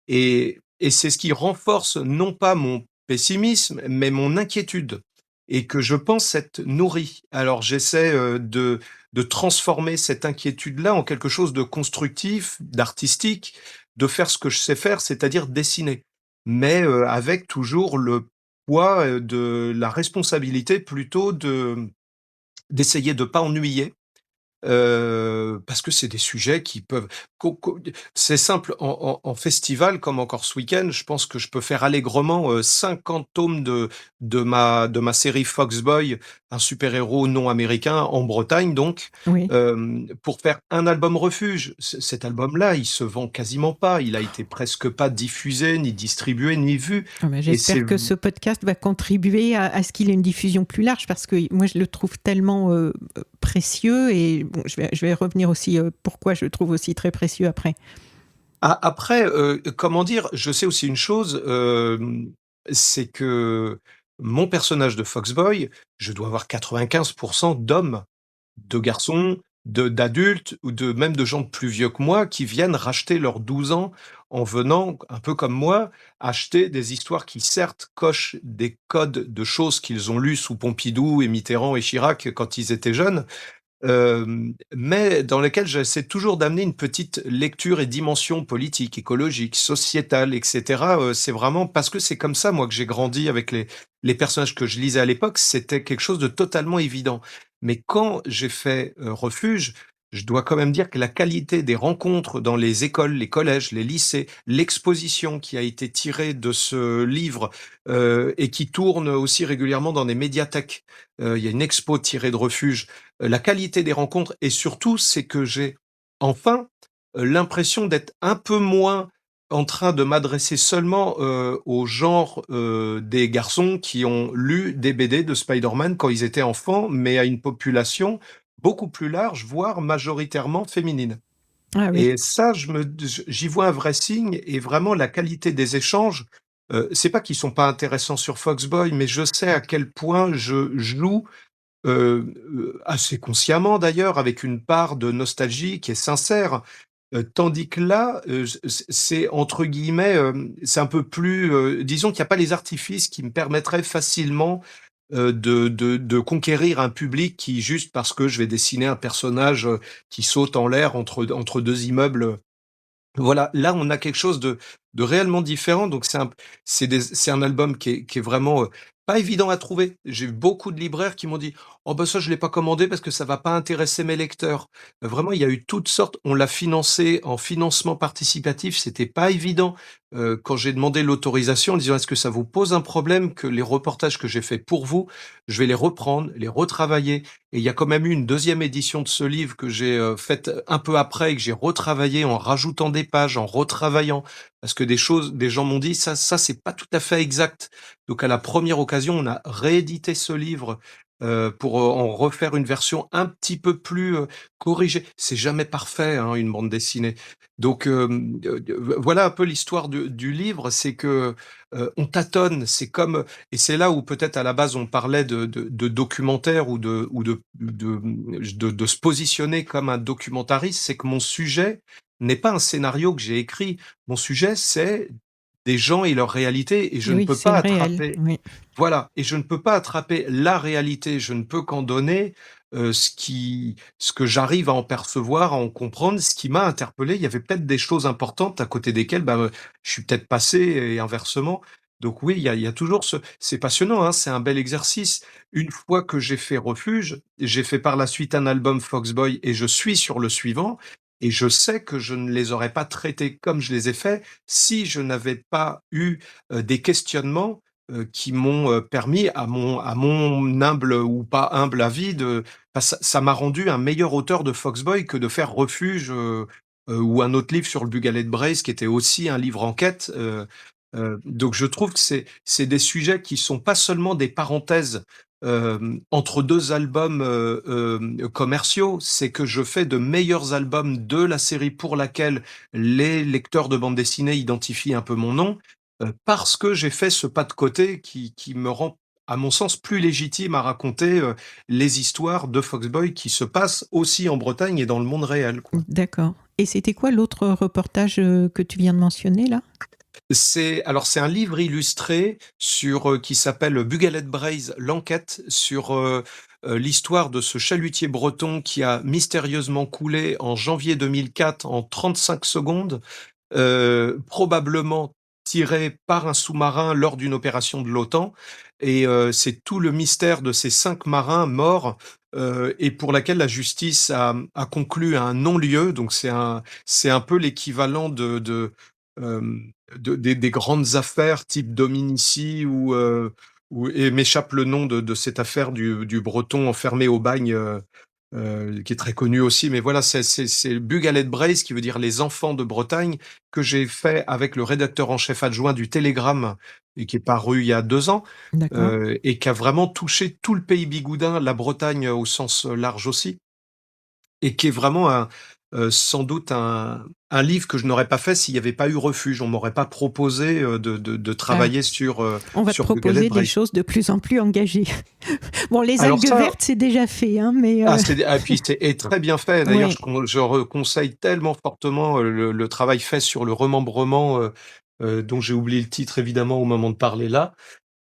S2: Et c'est ce qui renforce non pas mon pessimisme, mais mon inquiétude et que je pense être nourri. Alors j'essaie, de transformer cette inquiétude-là en quelque chose de constructif, d'artistique, de faire ce que je sais faire, c'est-à-dire dessiner. Mais, avec toujours le poids, de la responsabilité plutôt d'essayer de pas ennuyer. Parce que c'est des sujets qui peuvent c'est simple, en festival comme encore ce week-end, je pense que je peux faire allègrement, 50 tomes de ma série Foxboy, un super-héros non américain en Bretagne donc,
S1: Oui.
S2: pour faire un album refuge. Cet album-là, il se vend quasiment pas, il a été presque pas diffusé, ni distribué, ni vu
S1: Ah ben,
S2: et c'est
S1: j'espère que ce podcast va contribuer à ce qu'il ait une diffusion plus large parce que moi je le trouve tellement précieux et bon, je vais revenir aussi pourquoi je le trouve aussi très précieux après.
S2: Après, comment dire? Je sais aussi une chose, c'est que mon personnage de Foxboy, je dois avoir 95 d'hommes, de garçons, d'adultes ou même de gens plus vieux que moi qui viennent racheter leurs 12 ans en venant, un peu comme moi, acheter des histoires qui certes cochent des codes de choses qu'ils ont lues sous Pompidou et Mitterrand et Chirac quand ils étaient jeunes, mais dans lesquels j'essaie toujours d'amener une petite lecture et dimension politique, écologique, sociétale, et cetera. C'est vraiment parce que c'est comme ça, moi, que j'ai grandi avec les personnages que je lisais à l'époque, c'était quelque chose de totalement évident. Mais quand j'ai fait, Refuge, je dois quand même dire que la qualité des rencontres dans les écoles, les collèges, les lycées, l'exposition qui a été tirée de ce livre, et qui tourne aussi régulièrement dans des médiathèques. Il y a une expo tirée de Refuge, la qualité des rencontres et surtout, c'est que j'ai enfin, l'impression d'être un peu moins en train de m'adresser seulement, au genre, des garçons qui ont lu des BD de Spider-Man quand ils étaient enfants, mais à une population beaucoup plus large, voire majoritairement féminine.
S1: Ah oui.
S2: Et ça, j'y vois un vrai signe et vraiment la qualité des échanges, c'est pas qu'ils sont pas intéressants sur Foxboy, mais je sais à quel point je joue, assez consciemment d'ailleurs, avec une part de nostalgie qui est sincère. Tandis que là, c'est entre guillemets, c'est un peu plus, disons qu'il y a pas les artifices qui me permettraient facilement, de conquérir un public qui, juste parce que je vais dessiner un personnage, qui saute en l'air entre 2 immeubles. Voilà, là, on a quelque chose de réellement différent, donc c'est un album qui est vraiment, pas évident à trouver. J'ai eu beaucoup de libraires qui m'ont dit: «Oh bah ça, je l'ai pas commandé parce que ça va pas intéresser mes lecteurs». Vraiment, il y a eu toutes sortes, on l'a financé en financement participatif, c'était pas évident. Quand j'ai demandé l'autorisation en disant: «Est-ce que ça vous pose un problème que les reportages que j'ai faits pour vous, je vais les reprendre, les retravailler?» Et il y a quand même eu une deuxième édition de ce livre que j'ai, faite un peu après et que j'ai retravaillé en rajoutant des pages, en retravaillant. Parce que des gens m'ont dit: «Ça, c'est pas tout à fait exact». Donc à la première occasion, on a réédité ce livre, pour, en refaire une version un petit peu plus, corrigée. C'est jamais parfait, hein, une bande dessinée. Donc, voilà un peu l'histoire du livre, c'est que, on tâtonne. C'est comme, et c'est là où peut-être à la base on parlait de documentaire ou de se positionner comme un documentariste, c'est que mon sujet n'est pas un scénario que j'ai écrit. Mon sujet, c'est des gens et leur réalité, et je ne
S1: Oui,
S2: peux
S1: c'est
S2: pas
S1: le réel.
S2: attraper,
S1: Oui.
S2: voilà, et je ne peux pas attraper la réalité, je ne peux qu'en donner, ce que j'arrive à en percevoir, à en comprendre, ce qui m'a interpellé. Il y avait peut-être des choses importantes à côté desquelles, bah, je suis peut-être passé, et inversement. Donc oui, il y a toujours c'est passionnant, hein, c'est un bel exercice. Une fois que j'ai fait Refuge, j'ai fait par la suite un album Foxboy et je suis sur le suivant, et je sais que je ne les aurais pas traités comme je les ai faits si je n'avais pas eu, des questionnements, qui m'ont, permis, à mon humble ou pas humble avis, bah, ça m'a rendu un meilleur auteur de Foxboy que de faire Refuge, ou un autre livre sur le Bugalet de Braise qui était aussi un livre enquête, donc je trouve que c'est des sujets qui sont pas seulement des parenthèses, entre 2 albums, commerciaux, c'est que je fais de meilleurs albums de la série pour laquelle les lecteurs de bande dessinée identifient un peu mon nom, parce que j'ai fait ce pas de côté qui me rend, à mon sens, plus légitime à raconter, les histoires de Foxboy qui se passent aussi en Bretagne et dans le monde réel, quoi.
S1: D'accord. Et c'était quoi l'autre reportage que tu viens de mentionner là?
S2: C'est un livre illustré qui s'appelle Bugalet Braise, l'enquête sur, l'histoire de ce chalutier breton qui a mystérieusement coulé en janvier 2004 en 35 secondes, probablement tiré par un sous-marin lors d'une opération de l'OTAN, et c'est tout le mystère de ces 5 marins morts, et pour laquelle la justice a conclu un non-lieu. Donc c'est un peu l'équivalent des grandes affaires type Dominici, et m'échappe le nom de cette affaire du breton enfermé au bagne, qui est très connu aussi. Mais voilà, c'est Bugalet Braise, qui veut dire les enfants de Bretagne, que j'ai fait avec le rédacteur en chef adjoint du Télégramme et qui est paru il y a 2 ans,
S1: D'accord.
S2: et qui a vraiment touché tout le pays bigoudin, la Bretagne au sens large aussi, et qui est vraiment sans doute un livre que je n'aurais pas fait s'il n'y avait pas eu Refuge. On m'aurait pas proposé, de
S1: Ah,
S2: travailler
S1: on va te
S2: sur Bugalet
S1: proposer des
S2: Braise.
S1: choses de plus en plus engagées. Bon, les
S2: Alors
S1: algues
S2: ça,
S1: vertes, c'est déjà fait, hein, mais
S2: puis c'est et très bien fait. D'ailleurs,
S1: ouais,
S2: je conseille tellement fortement, le travail fait sur le remembrement, dont j'ai oublié le titre évidemment au moment de parler là,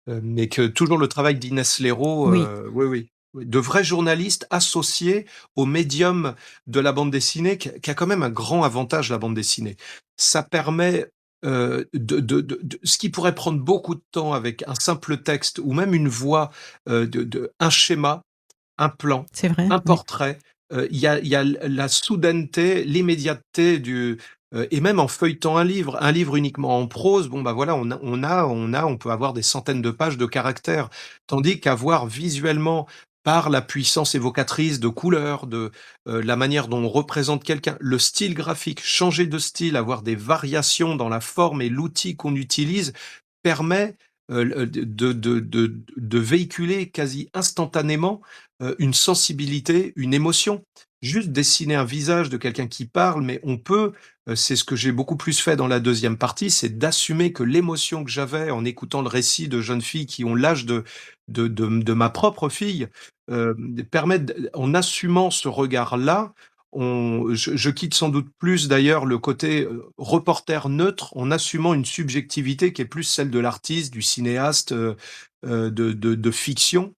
S2: mais que toujours le travail d'Inès Léraud,
S1: oui,
S2: oui, oui, oui, de vrais journalistes associés au médium de la bande dessinée, qui a quand même un grand avantage, la bande dessinée. Ça permet, ce qui pourrait prendre beaucoup de temps avec un simple texte ou même une voix, un schéma, un plan,
S1: c'est vrai,
S2: un
S1: oui.
S2: portrait, il y a la soudaineté, l'immédiateté et même en feuilletant un livre uniquement en prose, bon, bah, voilà, on peut avoir des centaines de pages de caractères. Tandis qu'avoir visuellement, par la puissance évocatrice de couleurs, la manière dont on représente quelqu'un, le style graphique, changer de style, avoir des variations dans la forme et l'outil qu'on utilise, permet, de véhiculer quasi instantanément, une sensibilité, une émotion. juste dessiner un visage de quelqu'un qui parle, mais on peut, c'est ce que j'ai beaucoup plus fait dans la deuxième partie, c'est d'assumer que l'émotion que j'avais en écoutant le récit de jeunes filles qui ont l'âge de ma propre fille, permettent en assumant ce regard-là, je quitte sans doute plus d'ailleurs le côté reporter neutre en assumant une subjectivité qui est plus celle de l'artiste, du cinéaste, de fiction,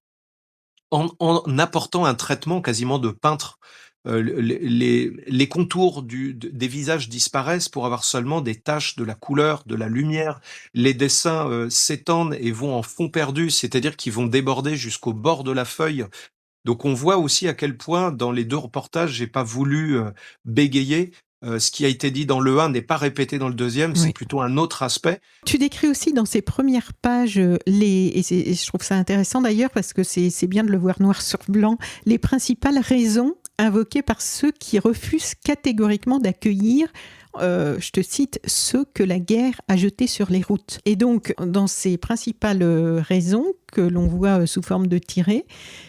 S2: en apportant un traitement quasiment de peintre. Les contours des visages disparaissent pour avoir seulement des taches de la couleur, de la lumière. Les dessins s'étendent et vont en fond perdu, c'est-à-dire qu'ils vont déborder jusqu'au bord de la feuille. Donc on voit aussi à quel point dans les deux reportages, j'ai pas voulu bégayer. Ce qui a été dit dans le 1 n'est pas répété dans le deuxième, c'est
S1: Oui.
S2: plutôt un autre aspect.
S1: Tu décris aussi dans ces premières pages, et je trouve ça intéressant d'ailleurs parce que c'est bien de le voir noir sur blanc, les principales raisons invoquées par ceux qui refusent catégoriquement d'accueillir, je te cite, ceux que la guerre a jetés sur les routes. Et donc, dans ces principales raisons que l'on voit sous forme de tirets,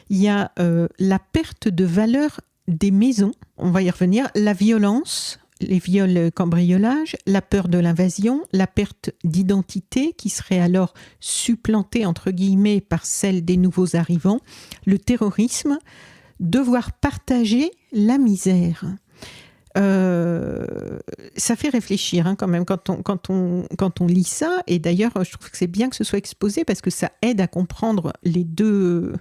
S1: il y a la perte de valeur des maisons, on va y revenir, la violence, les viols, cambriolages, la peur de l'invasion, la perte d'identité qui serait alors supplantée entre guillemets par celle des nouveaux arrivants, le terrorisme, devoir partager la misère. Ça fait réfléchir quand même quand on lit ça, et d'ailleurs je trouve que c'est bien que ce soit exposé parce que ça aide à comprendre les deux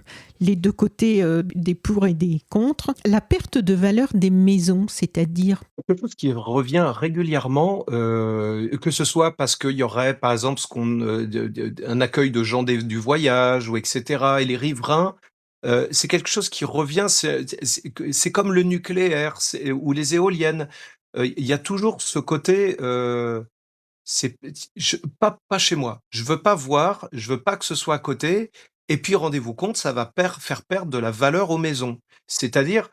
S1: côtés des pour et des contre. La perte de valeur des maisons, c'est-à-dire
S2: Quelque chose qui revient régulièrement, que ce soit parce qu'il y aurait par exemple un accueil de gens du voyage ou et cetera, et les riverains, c'est quelque chose qui revient, c'est comme le nucléaire, ou les éoliennes. Il y a toujours ce côté, c'est pas chez moi. Je veux pas voir, je veux pas que ce soit à côté, et puis rendez-vous compte, ça va faire perdre de la valeur aux maisons. C'est-à-dire,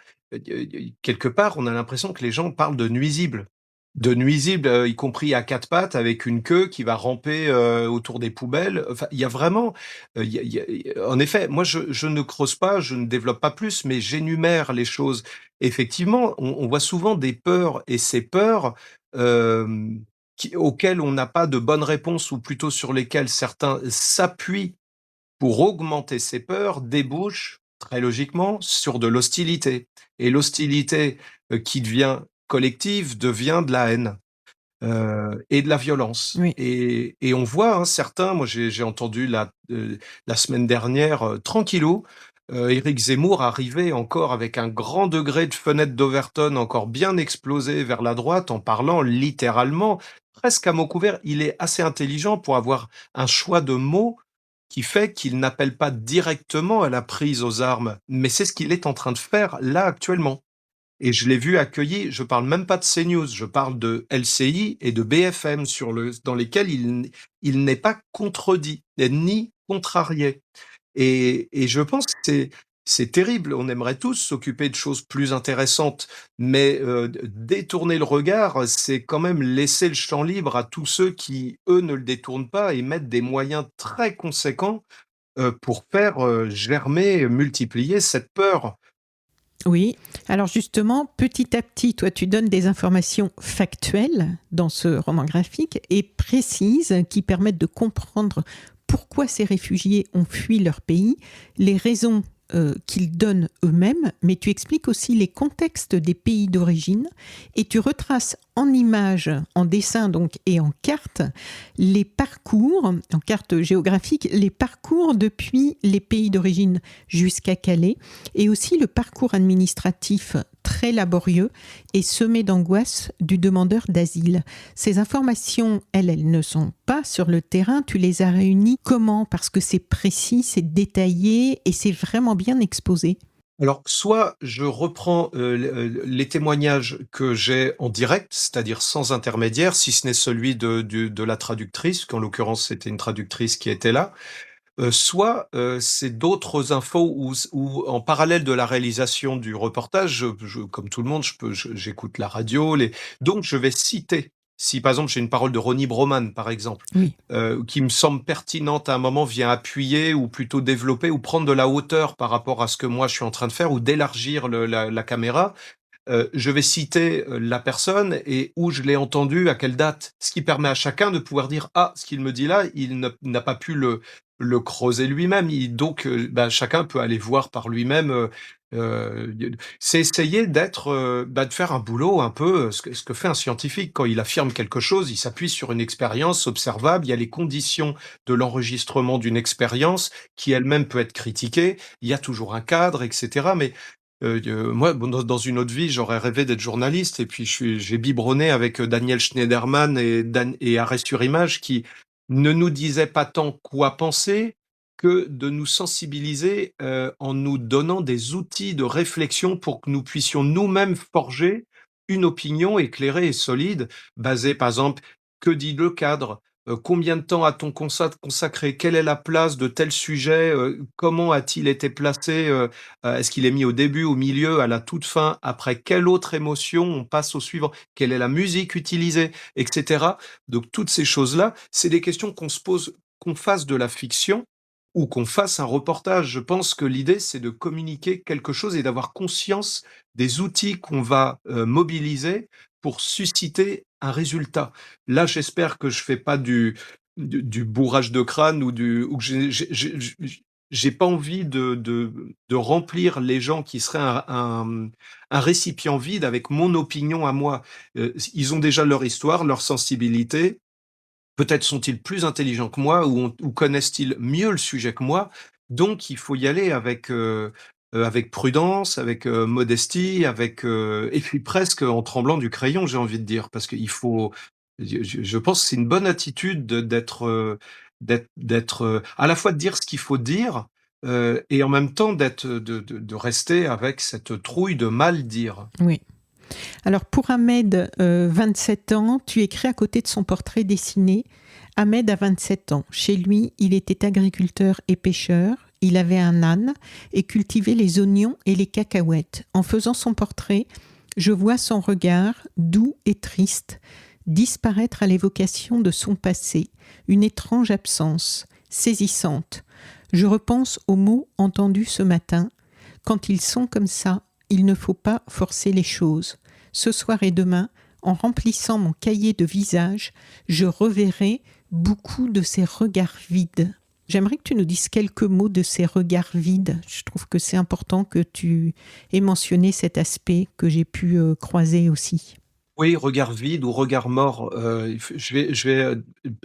S2: quelque part, on a l'impression que les gens parlent de nuisibles. De nuisibles, y compris à 4 pattes avec une queue qui va ramper, autour des poubelles. Enfin, il y a vraiment, en effet, moi je ne creuse pas, je ne développe pas plus, mais j'énumère les choses. Effectivement, on voit souvent des peurs, et ces peurs, hem auxquels on n'a pas de bonne réponse, ou plutôt sur lesquels certains s'appuient pour augmenter ces peurs, débouchent très logiquement sur de l'hostilité. Et l'hostilité qui devient collective devient de la haine et de la violence.
S1: oui.
S2: Et on voit certains, moi j'ai entendu la semaine dernière, tranquillou, Éric Zemmour arriver encore avec un grand degré de fenêtre d'Overton encore bien explosé vers la droite, en parlant littéralement, presque à mots couverts. Il est assez intelligent pour avoir un choix de mots qui fait qu'il n'appelle pas directement à la prise aux armes, mais c'est ce qu'il est en train de faire là actuellement. Et je l'ai vu accueilli, je parle même pas de CNews, je parle de LCI et de BFM dans lesquels il n'est pas contredit, ni contrarié. Et je pense que c'est terrible. On aimerait tous s'occuper de choses plus intéressantes, mais détourner le regard, c'est quand même laisser le champ libre à tous ceux qui, eux, ne le détournent pas et mettent des moyens très conséquents pour faire germer, multiplier cette peur.
S1: Oui, alors justement, petit à petit, toi, tu donnes des informations factuelles dans ce roman graphique et précises qui permettent de comprendre pourquoi ces réfugiés ont fui leur pays, les raisons qu'ils donnent eux-mêmes, mais tu expliques aussi les contextes des pays d'origine et tu retraces en images, en dessin donc et en carte, les parcours, en carte géographique, les parcours depuis les pays d'origine jusqu'à Calais et aussi le parcours administratif très laborieux et semé d'angoisse du demandeur d'asile. Ces informations, elles ne sont pas sur le terrain. Tu les as réunies comment? Parce que c'est précis, c'est détaillé et c'est vraiment bien exposé.
S2: Alors, soit je reprends les témoignages que j'ai en direct, c'est-à-dire sans intermédiaire, si ce n'est celui de la traductrice, qu'en l'occurrence c'était une traductrice qui était là, soit c'est d'autres infos, ou en parallèle de la réalisation du reportage, comme tout le monde, j'écoute la radio, donc je vais citer. Si par exemple j'ai une parole de Ronnie Broman, par exemple,
S1: Oui.
S2: qui me semble pertinente à un moment, vient appuyer ou plutôt développer ou prendre de la hauteur par rapport à ce que moi je suis en train de faire, ou d'élargir la caméra, je vais citer, la personne et où je l'ai entendu, à quelle date. Ce qui permet à chacun de pouvoir dire: «Ah, ce qu'il me dit là, il ne n'a pas pu le creuser lui-même». Donc, bah, chacun peut aller voir par lui-même, de c'est essayer d'être, de faire un boulot un peu, ce que fait un scientifique. Quand il affirme quelque chose, il s'appuie sur une expérience observable. Il y a les conditions de l'enregistrement d'une expérience qui elle-même peut être critiquée. Il y a toujours un cadre et cetera, mais moi, bon, dans une autre vie, j'aurais rêvé d'être journaliste et puis j'ai biberonné avec, Daniel Schneiderman et Arrêt sur image qui ne nous disaient pas tant quoi penser que de nous sensibiliser, en nous donnant des outils de réflexion pour que nous puissions nous-mêmes forger une opinion éclairée et solide, basée par exemple, que dit le cadre? Combien de temps a-t-on consacré? Quelle est la place de tel sujet? Comment a-t-il été placé? Est-ce qu'il est mis au début, au milieu, à la toute fin? Après quelle autre émotion on passe au suivant? Quelle est la musique utilisée? Et cetera. Donc toutes ces choses-là, c'est des questions qu'on se pose, qu'on fasse de la fiction ou qu'on fasse un reportage. Je pense que l'idée, c'est de communiquer quelque chose et d'avoir conscience des outils qu'on va, mobiliser pour susciter un résultat. Là, j'espère que je fais pas du bourrage de crâne ou que j'ai pas envie de remplir les gens qui seraient un récipient vide avec mon opinion à moi. Ils ont déjà leur histoire, leur sensibilité. Peut-être sont-ils plus intelligents que moi ou connaissent-ils mieux le sujet que moi. Donc il faut y aller avec prudence, avec, modestie, et puis presque en tremblant du crayon, j'ai envie de dire. Parce qu'il faut je pense que c'est une bonne attitude d'être, à la fois de dire ce qu'il faut dire, et en même temps de rester avec cette trouille de mal dire.
S1: Oui. Alors pour Ahmed, 27 ans, tu écris à côté de son portrait dessiné. Ahmed a 27 ans. Chez lui, il était agriculteur et pêcheur. Il avait un âne et cultivait les oignons et les cacahuètes. En faisant son portrait, je vois son regard, doux et triste, disparaître à l'évocation de son passé, une étrange absence, saisissante. Je repense aux mots entendus ce matin. Quand ils sont comme ça, il ne faut pas forcer les choses. Ce soir et demain, en remplissant mon cahier de visages, je reverrai beaucoup de ces regards vides. J'aimerais que tu nous dises quelques mots de ces regards vides. Je trouve que c'est important que tu aies mentionné cet aspect que j'ai pu croiser aussi.
S2: Oui, regard vide ou regard mort, je vais,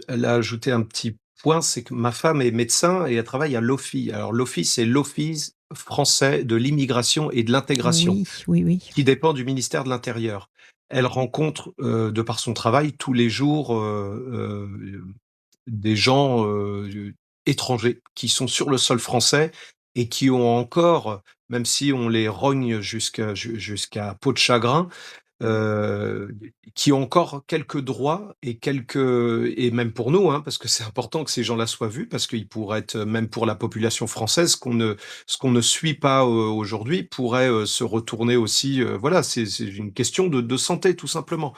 S2: là ajouter un petit point, c'est que ma femme est médecin et elle travaille à l'OFII. Alors l'OFII, c'est l'Office français de l'immigration et de l'intégration,
S1: Oui, oui, oui.
S2: qui dépend du ministère de l'Intérieur. Elle rencontre, de par son travail, tous les jours, des gens, étrangers qui sont sur le sol français et qui ont encore, même si on les rogne jusqu'à peau de chagrin, heu, qui ont encore quelques droits et même pour nous, hein, parce que c'est important que ces gens-là soient vus, parce qu'ils pourraient être, même pour la population française, ce qu'on ne suit pas, aujourd'hui pourrait, se retourner aussi, voilà, c'est une question de santé tout simplement.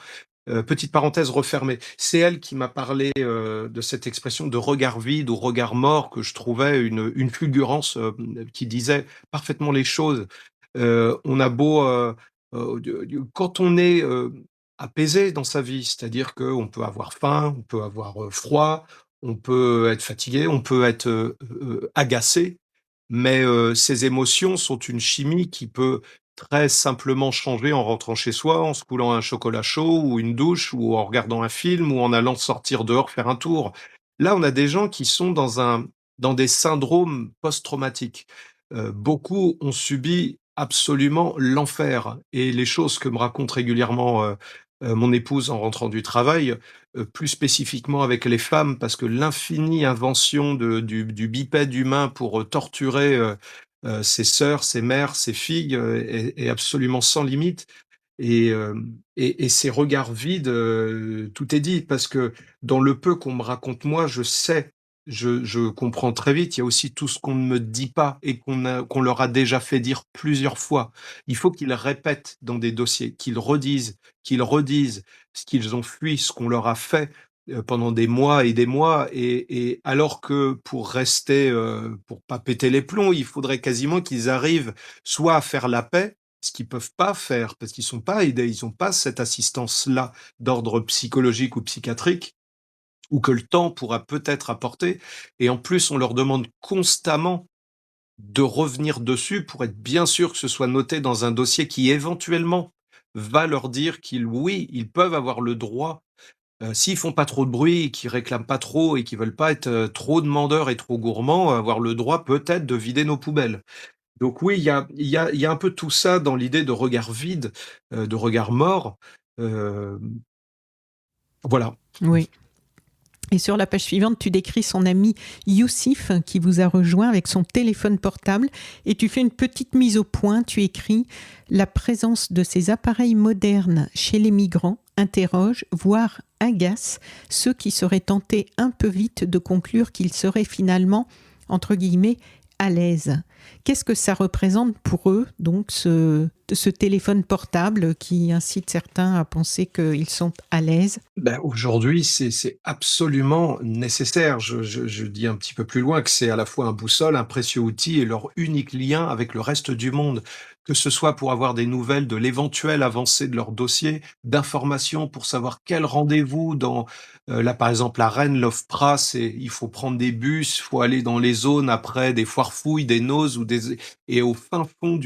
S2: Petite parenthèse refermée. C'est elle qui m'a parlé, de cette expression de regard vide ou regard mort que je trouvais une fulgurance, qui disait parfaitement les choses. On a beau, quand on est, apaisé dans sa vie, c'est-à-dire qu'on peut avoir faim, on peut avoir, froid, on peut être fatigué, on peut être, agacé, mais ces émotions sont une chimie qui peut très simplement changer en rentrant chez soi, en se coulant un chocolat chaud ou une douche ou en regardant un film ou en allant sortir dehors faire un tour. Là, on a des gens qui sont dans des syndromes post-traumatiques. Beaucoup ont subi absolument l'enfer et les choses que me raconte régulièrement, mon épouse en rentrant du travail, plus spécifiquement avec les femmes parce que l'infinie invention du bipède humain pour, torturer, ses sœurs, ses mères, ses filles, est absolument sans limite et ces regards vides, tout est dit parce que dans le peu qu'on me raconte moi, je sais, je comprends très vite. Il y a aussi tout ce qu'on ne me dit pas et qu'on leur a déjà fait dire plusieurs fois. Il faut qu'ils répètent dans des dossiers, qu'ils redisent ce qu'ils ont fui, ce qu'on leur a fait, pendant des mois et des mois et alors que pour rester, pour pas péter les plombs, il faudrait quasiment qu'ils arrivent soit à faire la paix, ce qu'ils peuvent pas faire, parce qu'ils sont pas aidés, ils ont pas cette assistance-là d'ordre psychologique ou psychiatrique, ou que le temps pourra peut-être apporter. Et en plus, on leur demande constamment de revenir dessus pour être bien sûr que ce soit noté dans un dossier qui éventuellement va leur dire qu'ils, oui, ils peuvent avoir le droit, s'ils font pas trop de bruit et qu'ils réclament pas trop et qu'ils veulent pas être trop demandeurs et trop gourmands, avoir le droit peut-être de vider nos poubelles. Donc oui, il y a un peu tout ça dans l'idée de regard vide, de regard mort. Euh, voilà.
S1: Oui. Et sur la page suivante, tu décris son ami Youssif qui vous a rejoint avec son téléphone portable et tu fais une petite mise au point. Tu écris « La présence de ces appareils modernes chez les migrants interroge, voire agace ceux qui seraient tentés un peu vite de conclure qu'ils seraient finalement, entre guillemets, à l'aise ». Qu'est-ce que ça représente pour eux, donc, ce téléphone portable qui incite certains à penser qu'ils sont à l'aise?
S2: Ben, aujourd'hui, c'est absolument nécessaire. Je dis un petit peu plus loin que c'est à la fois un boussole, un précieux outil et leur unique lien avec le reste du monde. Que ce soit pour avoir des nouvelles de l'éventuelle avancée de leur dossier, d'informations pour savoir quel rendez-vous là par exemple à Rennes, l'OFPRA, il faut prendre des bus, il faut aller dans les zones après des foires fouilles, des noses et au fin fond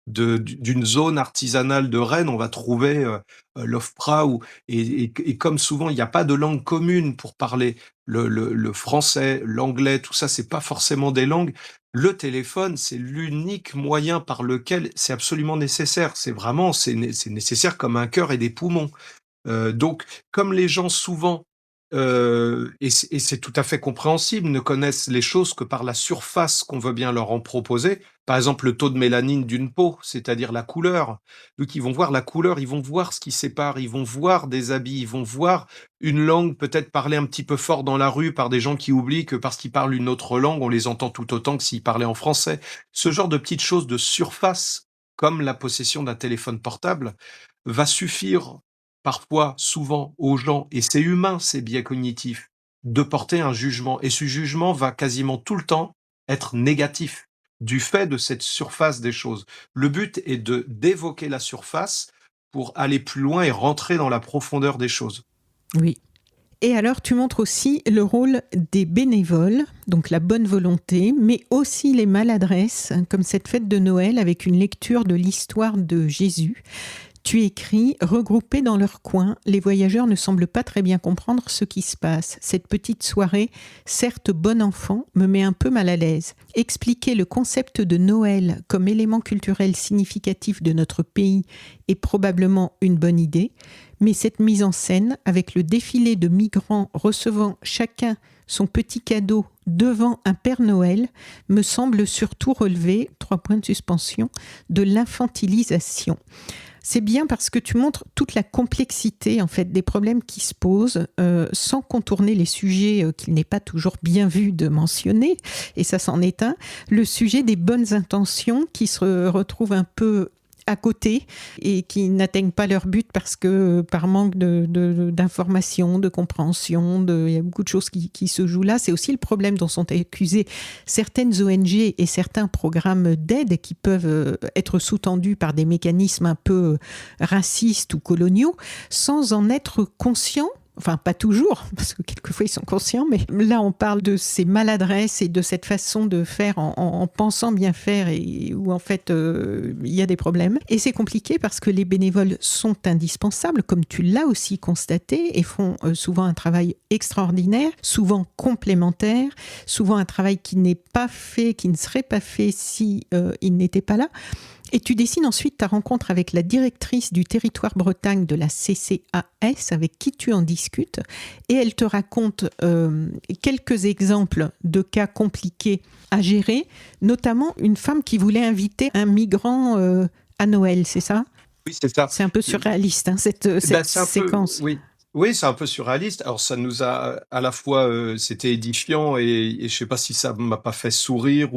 S2: d'une zone artisanale de Rennes, on va trouver l'OFPRA et comme souvent, il n'y a pas de langue commune pour parler le français, l'anglais, tout ça, c'est pas forcément des langues. Le téléphone, c'est l'unique moyen par lequel c'est absolument nécessaire. C'est nécessaire comme un cœur et des poumons. Donc, comme les gens souvent, et c'est tout à fait compréhensible, ne connaissent les choses que par la surface qu'on veut bien leur en proposer, par exemple le taux de mélanine d'une peau, c'est-à-dire la couleur. Donc ils vont voir la couleur, ils vont voir ce qui sépare, ils vont voir des habits, ils vont voir une langue peut-être parler un petit peu fort dans la rue par des gens qui oublient que parce qu'ils parlent une autre langue, on les entend tout autant que s'ils parlaient en français. Ce genre de petites choses de surface, comme la possession d'un téléphone portable, va suffire parfois, souvent, aux gens, et c'est humain ces biais cognitifs, de porter un jugement. Et ce jugement va quasiment tout le temps être négatif du fait de cette surface des choses. Le but est d'évoquer la surface pour aller plus loin et rentrer dans la profondeur des choses.
S1: Oui. Et alors, tu montres aussi le rôle des bénévoles, donc la bonne volonté, mais aussi les maladresses, comme cette fête de Noël avec une lecture de l'histoire de Jésus. Tu écris « Regroupés dans leur coin, les voyageurs ne semblent pas très bien comprendre ce qui se passe. Cette petite soirée, certes bon enfant, me met un peu mal à l'aise. Expliquer le concept de Noël comme élément culturel significatif de notre pays est probablement une bonne idée, mais cette mise en scène, avec le défilé de migrants recevant chacun son petit cadeau devant un Père Noël, me semble surtout relever, 3 points de suspension, de l'infantilisation ». C'est bien parce que tu montres toute la complexité en fait des problèmes qui se posent sans contourner les sujets qu'il n'est pas toujours bien vu de mentionner, et ça c'en est un, le sujet des bonnes intentions qui se retrouvent un peu à côté et qui n'atteignent pas leur but parce que par manque d'information, de compréhension, il y a beaucoup de choses qui se jouent là. C'est aussi le problème dont sont accusées certaines ONG et certains programmes d'aide qui peuvent être sous-tendus par des mécanismes un peu racistes ou coloniaux sans en être conscients. Enfin, pas toujours, parce que quelquefois ils sont conscients, mais là on parle de ces maladresses et de cette façon de faire en pensant bien faire et où en fait il y a des problèmes. Et c'est compliqué parce que les bénévoles sont indispensables, comme tu l'as aussi constaté, et font souvent un travail extraordinaire, souvent complémentaire, souvent un travail qui n'est pas fait, qui ne serait pas fait si ils n'étaient pas là. Et tu dessines ensuite ta rencontre avec la directrice du territoire Bretagne de la CCAS, avec qui tu en discutes, et elle te raconte quelques exemples de cas compliqués à gérer, notamment une femme qui voulait inviter un migrant à Noël, c'est ça ?
S2: Oui, c'est ça.
S1: C'est un peu surréaliste, hein, cette séquence.
S2: Oui. Oui, c'est un peu surréaliste. Alors ça nous a à la fois, c'était édifiant et je sais pas si ça m'a pas fait sourire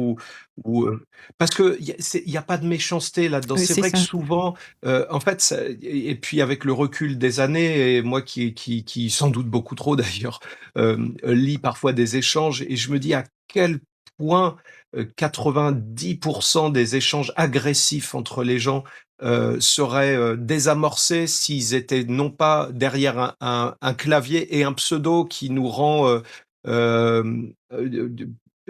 S2: parce que il y a pas de méchanceté là-dedans. C'est
S1: C'est
S2: vrai que
S1: ça.
S2: souvent, en fait, et puis avec le recul des années, et moi qui sans doute beaucoup trop d'ailleurs, lis parfois des échanges et je me dis à quel point 90% des échanges agressifs entre les gens seraient désamorcés s'ils étaient non pas derrière un clavier et un pseudo qui nous rend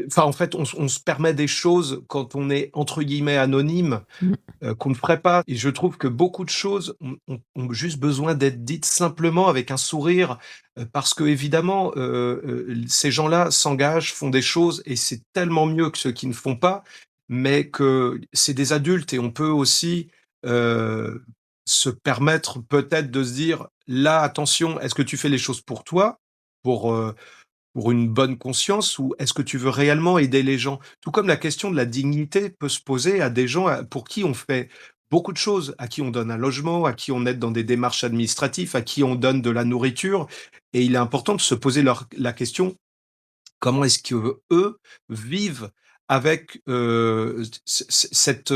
S2: enfin, en fait, on se permet des choses quand on est entre guillemets anonyme
S1: Mmh.
S2: qu'on ne ferait pas. Et je trouve que beaucoup de choses ont juste besoin d'être dites simplement avec un sourire, parce que évidemment, ces gens-là s'engagent, font des choses et c'est tellement mieux que ceux qui ne font pas, mais que c'est des adultes et on peut aussi, heu, se permettre peut-être de se dire: «Là, attention, est-ce que tu fais les choses pour toi? Pour, pour une bonne conscience ou est-ce que tu veux réellement aider les gens?» Tout comme la question de la dignité peut se poser à des gens pour qui on fait beaucoup de choses, à qui on donne un logement, à qui on aide dans des démarches administratives, à qui on donne de la nourriture. Et il est important de se poser la question, comment est-ce que eux vivent avec cette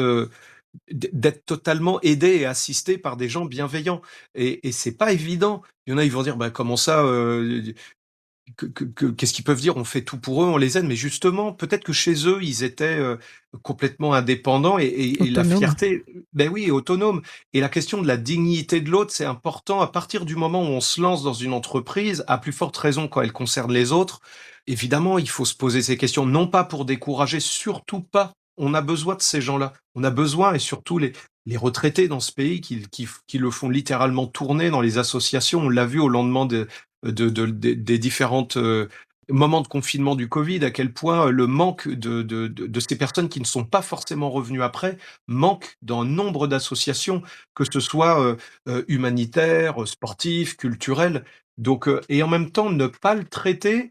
S2: d'être totalement aidés et assistés par des gens bienveillants. Et c'est pas évident. Il y en a, ils vont dire, bah, comment ça, qu'est-ce qu'ils peuvent dire? On fait tout pour eux, on les aide, mais justement, peut-être que chez eux, ils étaient, complètement indépendants et la
S1: Autonome.
S2: fierté ben oui, autonome et la question de la dignité de l'autre, c'est important à partir du moment où on se lance dans une entreprise, à plus forte raison quand elle concerne les autres. Évidemment, il faut se poser ces questions, non pas pour décourager, surtout pas. On a besoin de ces gens-là. On a besoin et surtout les retraités dans ce pays qui le font littéralement tourner dans les associations. On l'a vu au lendemain des différentes moments de confinement du Covid, à quel point le manque de ces personnes qui ne sont pas forcément revenues après manque dans nombre d'associations, que ce soit humanitaires, sportifs, culturels. Donc, et en même temps, ne pas le traiter,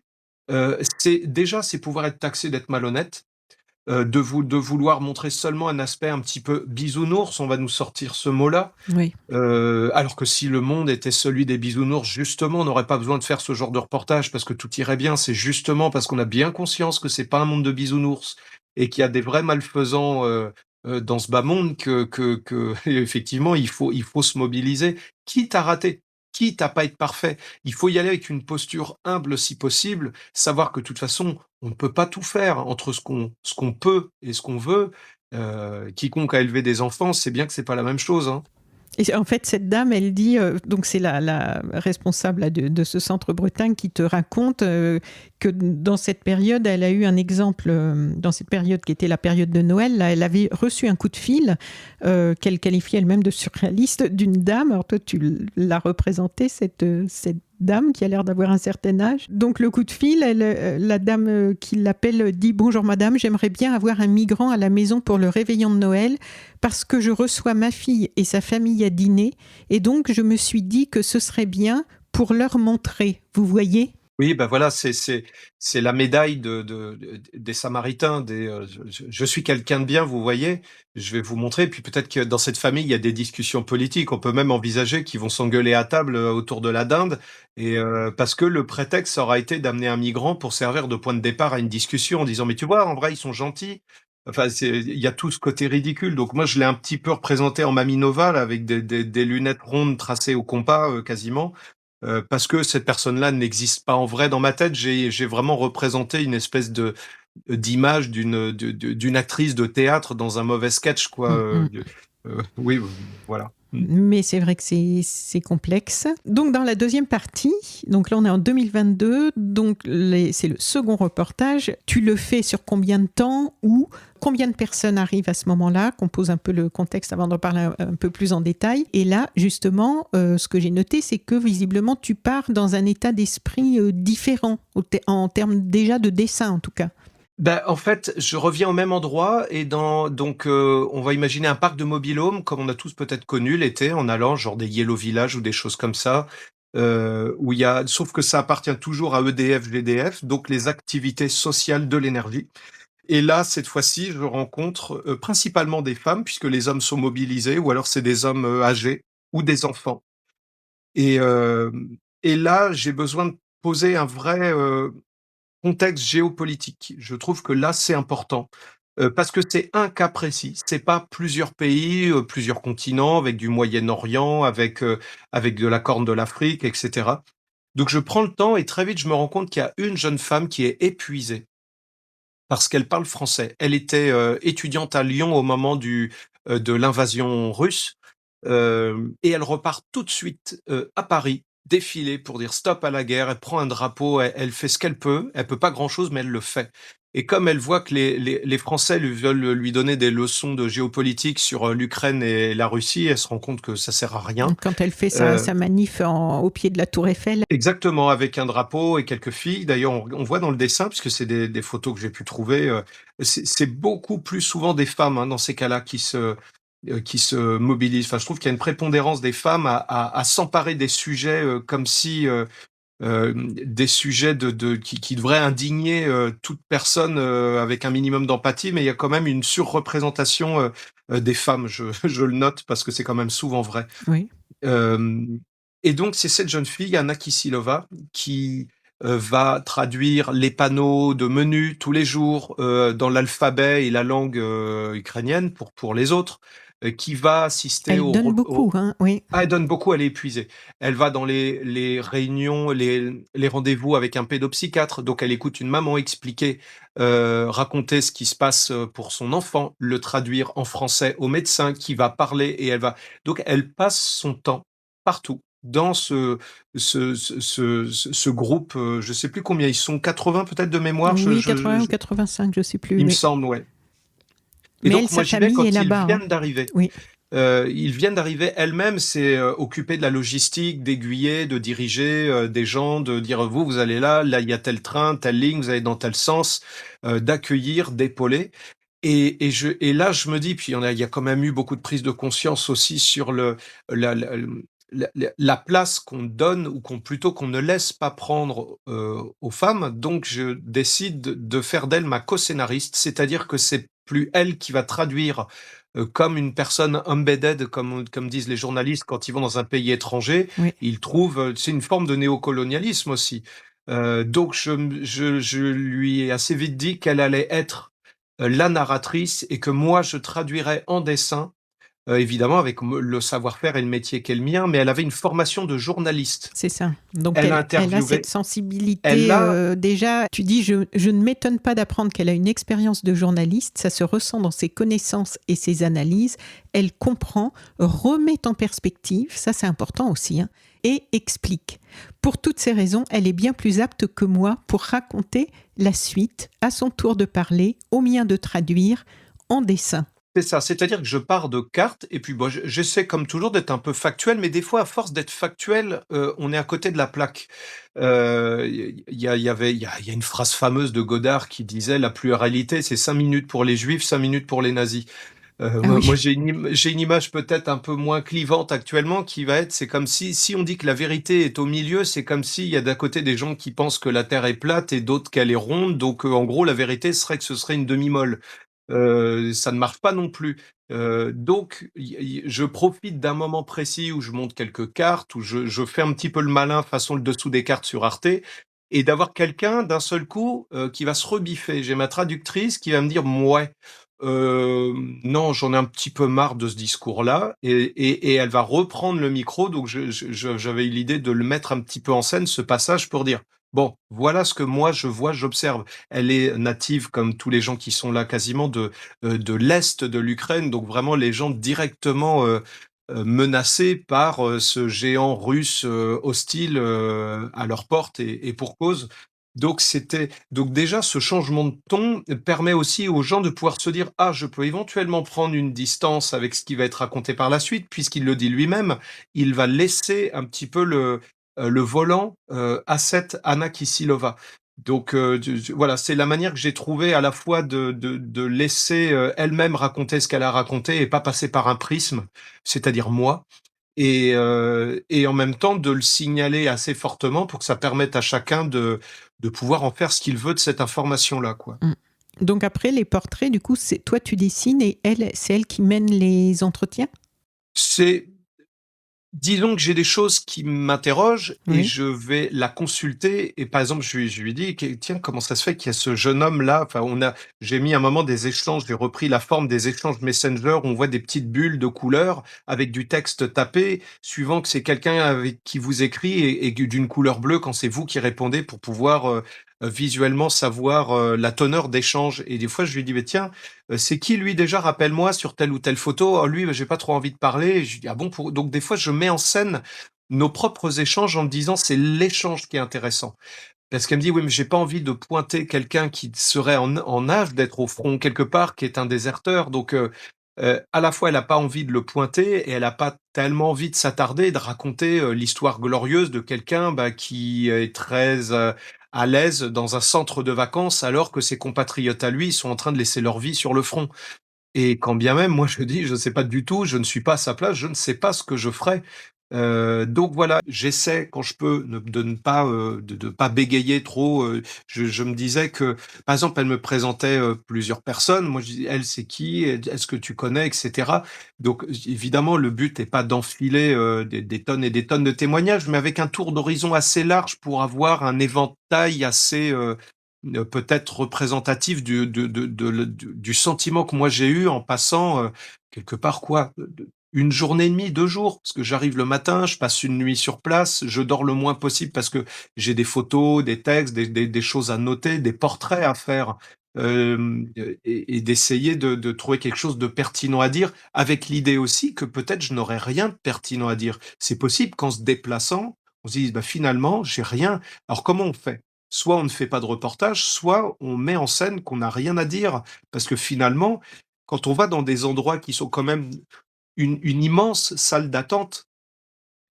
S2: c'est pouvoir être taxé d'être malhonnête, de vouloir montrer seulement un aspect un petit peu bisounours, on va nous sortir ce mot-là.
S1: Oui.
S2: Alors que si le monde était celui des bisounours, justement, on n'aurait pas besoin de faire ce genre de reportage parce que tout irait bien. C'est justement parce qu'on a bien conscience que c'est pas un monde de bisounours et qu'il y a des vrais malfaisants, dans ce bas monde que effectivement il faut se mobiliser, quitte à rater, quitte à pas être parfait. Il faut y aller avec une posture humble si possible, savoir que de toute façon, on ne peut pas tout faire entre ce qu'on peut et ce qu'on veut. Quiconque a élevé des enfants sait bien que c'est pas la même chose, hein.
S1: Et en fait, cette dame, elle dit, donc c'est la responsable là, de ce centre Bretagne qui te raconte que dans cette période, elle a eu un exemple, dans cette période qui était la période de Noël, là, elle avait reçu un coup de fil qu'elle qualifiait elle-même de surréaliste d'une dame. Alors toi, tu l'as représentée, cette dame qui a l'air d'avoir un certain âge. Donc le coup de fil, la dame qui l'appelle dit: «Bonjour madame, j'aimerais bien avoir un migrant à la maison pour le réveillon de Noël parce que je reçois ma fille et sa famille à dîner et donc je me suis dit que ce serait bien pour leur montrer.» Vous voyez?
S2: Oui, bah, voilà, c'est la médaille des Samaritains, je suis quelqu'un de bien, vous voyez? Je vais vous montrer, puis peut-être que dans cette famille, il y a des discussions politiques. On peut même envisager qu'ils vont s'engueuler à table, autour de la dinde et parce que le prétexte aura été d'amener un migrant pour servir de point de départ à une discussion en disant: «Mais tu vois, en vrai, ils sont gentils». Enfin, il y a tout ce côté ridicule. Donc moi, je l'ai un petit peu représenté en mamie Nova, là, avec des lunettes rondes tracées au compas, quasiment. Parce que cette personne-là n'existe pas en vrai dans ma tête. J'ai vraiment représenté une espèce d'image d'une actrice de théâtre dans un mauvais sketch, quoi. Oui, voilà. Mmh.
S1: Mais c'est vrai que c'est complexe. Donc, dans la deuxième partie, donc là, on est en 2022, donc c'est le second reportage. Tu le fais sur combien de temps ou combien de personnes arrivent à ce moment-là? Qu'on pose un peu le contexte avant de parler un peu plus en détail. Et là, justement, ce que j'ai noté, c'est que visiblement, tu pars dans un état d'esprit différent, en termes déjà de dessin, en tout cas.
S2: Bah, en fait, je reviens au même endroit et donc on va imaginer un parc de mobil-home comme on a tous peut-être connu l'été en allant genre des Yellow Village ou des choses comme ça, où il y a sauf que ça appartient toujours à EDF, GDF, donc les activités sociales de l'énergie. Et là, cette fois-ci, je rencontre, principalement des femmes puisque les hommes sont mobilisés ou alors c'est des hommes, âgés ou des enfants. Et là, j'ai besoin de poser un vrai, contexte géopolitique. Je trouve que là, c'est important, parce que c'est un cas précis. C'est pas plusieurs pays, plusieurs continents avec du Moyen-Orient, avec de la Corne de l'Afrique et cetera. Donc je prends le temps et très vite, je me rends compte qu'il y a une jeune femme qui est épuisée parce qu'elle parle français. Elle était étudiante à Lyon au moment de l'invasion russe, et elle repart tout de suite à Paris, défiler pour dire stop à la guerre. Elle prend un drapeau, elle fait ce qu'elle peut. Elle peut pas grand-chose, mais elle le fait. Et comme elle voit que les Français veulent lui donner des leçons de géopolitique sur l'Ukraine et la Russie, elle se rend compte que ça sert à rien.
S1: Quand elle fait sa manif au pied de la Tour Eiffel.
S2: Exactement, avec un drapeau et quelques filles. D'ailleurs, on voit dans le dessin, puisque c'est des photos que j'ai pu trouver, c'est beaucoup plus souvent des femmes dans ces cas-là qui se mobilisent. Enfin, je trouve qu'il y a une prépondérance des femmes à s'emparer des sujets comme si des sujets qui devraient indigner toute personne avec un minimum d'empathie, mais il y a quand même une surreprésentation des femmes. Je le note parce que c'est quand même souvent vrai.
S1: Oui.
S2: Et donc, c'est cette jeune fille, Anna Kissilova, qui va traduire les panneaux de menus tous les jours dans l'alphabet et la langue ukrainienne pour les autres, qui va assister
S1: Elle donne beaucoup, oui.
S2: Ah, elle donne beaucoup, elle est épuisée. Elle va dans les réunions, les rendez-vous avec un pédopsychiatre, donc elle écoute une maman expliquer, raconter ce qui se passe pour son enfant, le traduire en français au médecin qui va parler et donc elle passe son temps partout dans ce groupe, je sais plus combien ils sont, 80 peut-être de mémoire?
S1: Oui, 80 ou 85, je sais plus.
S2: Il me semble, ouais. Et
S1: Mais
S2: donc
S1: elle,
S2: moi
S1: sa
S2: j'y vais
S1: famille
S2: quand
S1: est
S2: ils
S1: là-bas.
S2: viennent d'arriver.
S1: Oui.
S2: Ils viennent d'arriver, elle-même s'est occupée de la logistique, d'aiguiller, de diriger des gens, de dire vous allez là il y a tel train, telle ligne, vous allez dans tel sens, d'accueillir, d'épauler. Et là je me dis, puis il y a quand même eu beaucoup de prise de conscience aussi sur la, la, la place qu'on donne ou plutôt qu'on ne laisse pas prendre aux femmes. Donc je décide de faire d'elle ma co-scénariste, c'est-à-dire que c'est plus elle qui va traduire comme une personne embedded, comme disent les journalistes quand ils vont dans un pays étranger.
S1: Oui.
S2: Ils trouvent, c'est une forme de néocolonialisme aussi. Donc je lui ai assez vite dit qu'elle allait être la narratrice et que moi je traduirais en dessin, évidemment avec le savoir-faire et le métier qu'est le mien, mais elle avait une formation de journaliste.
S1: C'est ça. Donc
S2: Elle
S1: elle a
S2: interviewait.
S1: cette sensibilité. Déjà, tu dis, je ne m'étonne pas d'apprendre qu'elle a une expérience de journaliste. Ça se ressent dans ses connaissances et ses analyses. Elle comprend, remet en perspective, ça c'est important aussi, et explique. Pour toutes ces raisons, elle est bien plus apte que moi pour raconter la suite, à son tour de parler, au mien de traduire, en dessin.
S2: C'est ça, c'est-à-dire que je pars de cartes et puis j'essaie comme toujours d'être un peu factuel, mais des fois à force d'être factuel, on est à côté de la plaque. Il y a une phrase fameuse de Godard qui disait: «La pluralité, c'est 5 minutes pour les juifs, 5 minutes pour les nazis». Moi j'ai une image peut-être un peu moins clivante actuellement qui va être, c'est comme si on dit que la vérité est au milieu, c'est comme s'il y a d'un côté des gens qui pensent que la Terre est plate et d'autres qu'elle est ronde, donc en gros la vérité serait que ce serait une demi-molle. Ça ne marche pas non plus. Donc je profite d'un moment précis où je monte quelques cartes, où je fais un petit peu le malin façon le dessous des cartes sur Arte et d'avoir quelqu'un d'un seul coup, qui va se rebiffer. J'ai ma traductrice qui va me dire: «Mouais, non, j'en ai un petit peu marre de ce discours-là», et elle va reprendre le micro. Donc j'avais eu l'idée de le mettre un petit peu en scène, ce passage, pour dire: «Bon, voilà ce que moi je vois, j'observe». Elle est native, comme tous les gens qui sont là, quasiment de l'est de l'Ukraine, donc vraiment les gens directement menacés par ce géant russe hostile à leur porte, et pour cause. Donc déjà ce changement de ton permet aussi aux gens de pouvoir se dire: «Ah, je peux éventuellement prendre une distance avec ce qui va être raconté par la suite», puisqu'il le dit lui-même, il va laisser un petit peu le volant à cette Anna Kissilova. Donc voilà, c'est la manière que j'ai trouvé à la fois de laisser elle-même raconter ce qu'elle a raconté et pas passer par un prisme, c'est-à-dire moi, et en même temps de le signaler assez fortement pour que ça permette à chacun de pouvoir en faire ce qu'il veut de cette information-là, quoi.
S1: Donc après, les portraits, du coup, c'est toi tu dessines et c'est elle qui mène les entretiens?
S2: Disons que j'ai des choses qui m'interrogent et
S1: Oui.
S2: je vais la consulter, et par exemple, je lui dis: «Tiens, comment ça se fait qu'il y a ce jeune homme-là?» Enfin, j'ai mis un moment des échanges, j'ai repris la forme des échanges Messenger où on voit des petites bulles de couleurs avec du texte tapé, suivant que c'est quelqu'un avec qui vous écrit, et d'une couleur bleue quand c'est vous qui répondez pour pouvoir visuellement savoir, la teneur d'échange et des fois je lui dis: «Mais tiens, c'est qui lui déjà? Rappelle-moi sur telle ou telle photo. Oh lui, bah, j'ai pas trop envie de parler» et je lui dis: «Ah bon pour» donc des fois je mets en scène nos propres échanges en me disant: «C'est l'échange qui est intéressant». Parce qu'elle me dit: «Oui, mais j'ai pas envie de pointer quelqu'un qui serait en âge d'être au front quelque part, qui est un déserteur». Donc, à la fois, elle a pas envie de le pointer et elle a pas tellement envie de s'attarder et de raconter, l'histoire glorieuse de quelqu'un, bah, qui est très, à l'aise dans un centre de vacances, alors que ses compatriotes à lui, sont en train de laisser leur vie sur le front. Et quand bien même, moi je dis: «Je sais pas du tout, je ne suis pas à sa place, je ne sais pas ce que je ferais». Donc voilà, j'essaie quand je peux de ne pas, de pas bégayer trop, je me disais que par exemple, elle me présentait, plusieurs personnes. Moi je dis: «Elle, c'est qui? Est-ce que tu connais?» et cetera. Donc évidemment, le but est pas d'enfiler, des tonnes et des tonnes de témoignages, mais avec un tour d'horizon assez large pour avoir un éventail assez, peut-être représentatif du sentiment que moi j'ai eu en passant, quelque part quoi, 1 journée et demie, 2 jours, parce que j'arrive le matin, je passe une nuit sur place, je dors le moins possible parce que j'ai des photos, des textes, des choses à noter, des portraits à faire, et d'essayer de trouver quelque chose de pertinent à dire, avec l'idée aussi que peut-être je n'aurais rien de pertinent à dire. C'est possible qu'en se déplaçant, on se dise: «Bah, finalement, j'ai rien». Alors comment on fait? Soit on ne fait pas de reportage, soit on met en scène qu'on n'a rien à dire. Parce que finalement, quand on va dans des endroits qui sont quand même une immense salle d'attente,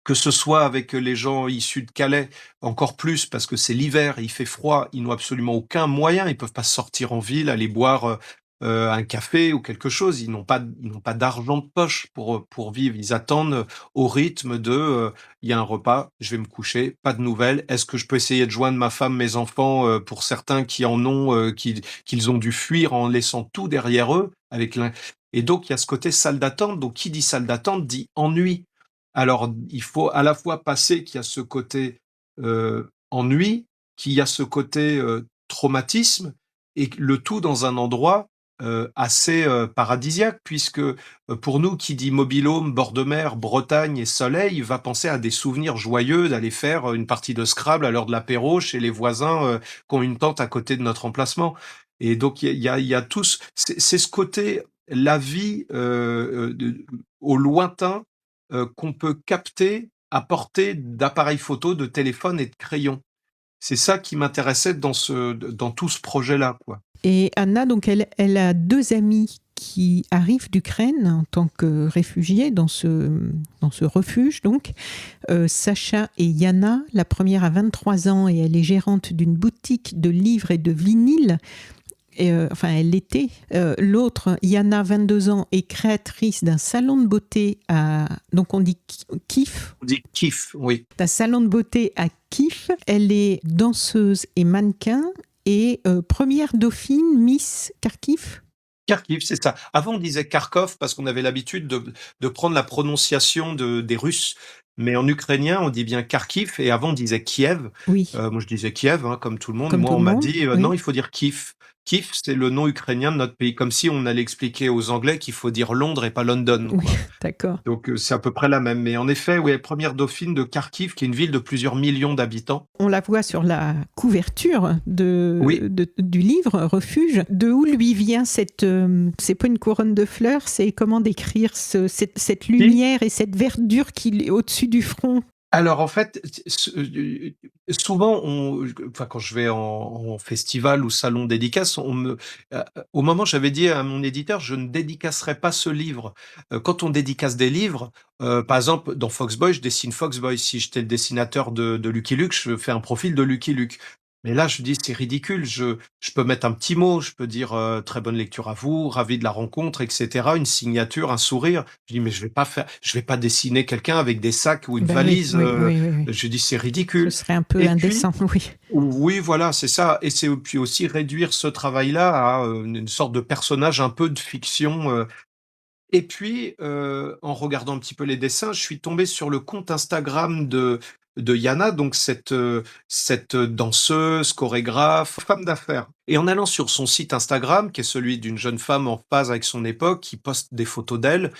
S2: que ce soit avec les gens issus de Calais, encore plus parce que c'est l'hiver, il fait froid, ils n'ont absolument aucun moyen, ils peuvent pas sortir en ville, aller boire, un café ou quelque chose. Ils n'ont pas d'argent de poche pour vivre. Ils attendent, au rythme de, il y a un repas, je vais me coucher, pas de nouvelles. Est-ce que je peux essayer de joindre ma femme, mes enfants, pour certains qui en ont, qu'ils ont dû fuir en laissant tout derrière eux avec l'in et donc il y a ce côté salle d'attente, donc qui dit salle d'attente dit ennui. Alors, il faut à la fois passer qu'il y a ce côté, ennui, qu'il y a ce côté, traumatisme et que le tout dans un endroit, assez, paradisiaque puisque, pour nous, qui dit mobil-home, bord de mer, Bretagne et soleil, va penser à des souvenirs joyeux d'aller faire, une partie de Scrabble à l'heure de l'apéro chez les voisins, qui ont une tente à côté de notre emplacement et donc il y a tout ce c'est ce côté, la vie, de au lointain qu'on peut capter à portée d'appareil photo, de téléphone et de crayon. C'est ça qui m'intéressait dans tout ce projet-là, quoi.
S1: Et Anna, donc elle a 2 amis qui arrivent d'Ukraine en tant que réfugiés dans ce refuge donc, Sacha et Yana. La première a 23 ans et elle est gérante d'une boutique de livres et de vinyles. Et, enfin, elle l'était. L'autre, Yana, 22 ans, est créatrice d'un salon de beauté donc on dit Kif.
S2: On dit kiff, oui.
S1: D'un salon de beauté à Kif. Elle est danseuse et mannequin et première dauphine Miss Kharkiv.
S2: Kharkiv, c'est ça. Avant, on disait Kharkov parce qu'on avait l'habitude de prendre la prononciation des Russes. Mais en ukrainien, on dit bien Kharkiv et avant, on disait Kiev.
S1: Oui,
S2: Moi, je disais Kiev, hein, comme tout le monde.
S1: comme
S2: Moi,
S1: tout
S2: on
S1: le
S2: m'a
S1: monde.
S2: dit, non,
S1: Oui,
S2: il faut dire Kiev. Kiev, c'est le nom ukrainien de notre pays. Comme si on allait expliquer aux Anglais qu'il faut dire Londres et pas London,
S1: oui,
S2: quoi.
S1: d'accord.
S2: Donc, c'est à peu près la même. Mais en effet, oui, première dauphine de Kharkiv, qui est une ville de plusieurs millions d'habitants.
S1: On la voit sur la couverture
S2: Oui,
S1: du livre Refuge. De où lui vient cette... c'est pas une couronne de fleurs, c'est comment décrire cette
S2: si.
S1: lumière et cette verdure qui est au-dessus du front.
S2: Alors en fait, souvent enfin quand je vais en festival ou salon dédicace, au moment j'avais dit à mon éditeur: «Je ne dédicacerai pas ce livre». Quand on dédicace des livres, par exemple dans Foxboy, je dessine Foxboy. Si j'étais le dessinateur de Lucky Luke, je fais un profil de Lucky Luke. Mais là, je dis: «C'est ridicule, je peux mettre un petit mot, je peux dire, "Très bonne lecture à vous, ravi de la rencontre" et cetera», une signature, un sourire. Je dis: «Mais je vais pas dessiner quelqu'un avec des sacs ou une
S1: Ben oui,
S2: valise»,
S1: oui, oui, oui, oui.
S2: je dis: «C'est
S1: Ce
S2: ridicule»
S1: serait un peu
S2: et puis
S1: indécent, oui.
S2: oui, voilà, c'est ça et c'est puis aussi réduire ce travail-là à, une sorte de personnage un peu de fiction, et puis, en regardant un petit peu les dessins, je suis tombé sur le compte Instagram de Yana, donc cette danseuse, chorégraphe, femme d'affaires et en allant sur son site Instagram, qui est celui d'une jeune femme en phase avec son époque, qui poste des photos d'elle,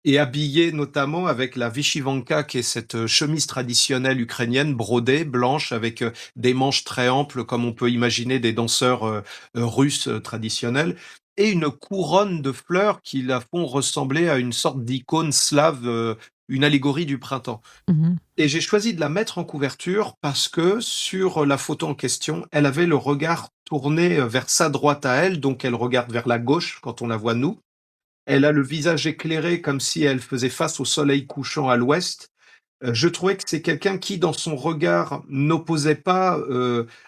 S2: et habillé notamment avec la vyshyvanka, qui est cette chemise traditionnelle ukrainienne brodée, blanche, avec des manches très amples, comme on peut imaginer des danseurs russes traditionnels, et une couronne de fleurs qui la font ressembler à une sorte d'icône slave, une allégorie du printemps.
S1: Mhm.
S2: Et j'ai choisi de la mettre en couverture parce que sur la photo en question, elle avait le regard tourné vers sa droite à elle, donc elle regarde vers la gauche quand on la voit nous. Elle a le visage éclairé comme si elle faisait face au soleil couchant à l'ouest. Je trouvais que c'est quelqu'un qui, dans son regard, n'opposait pas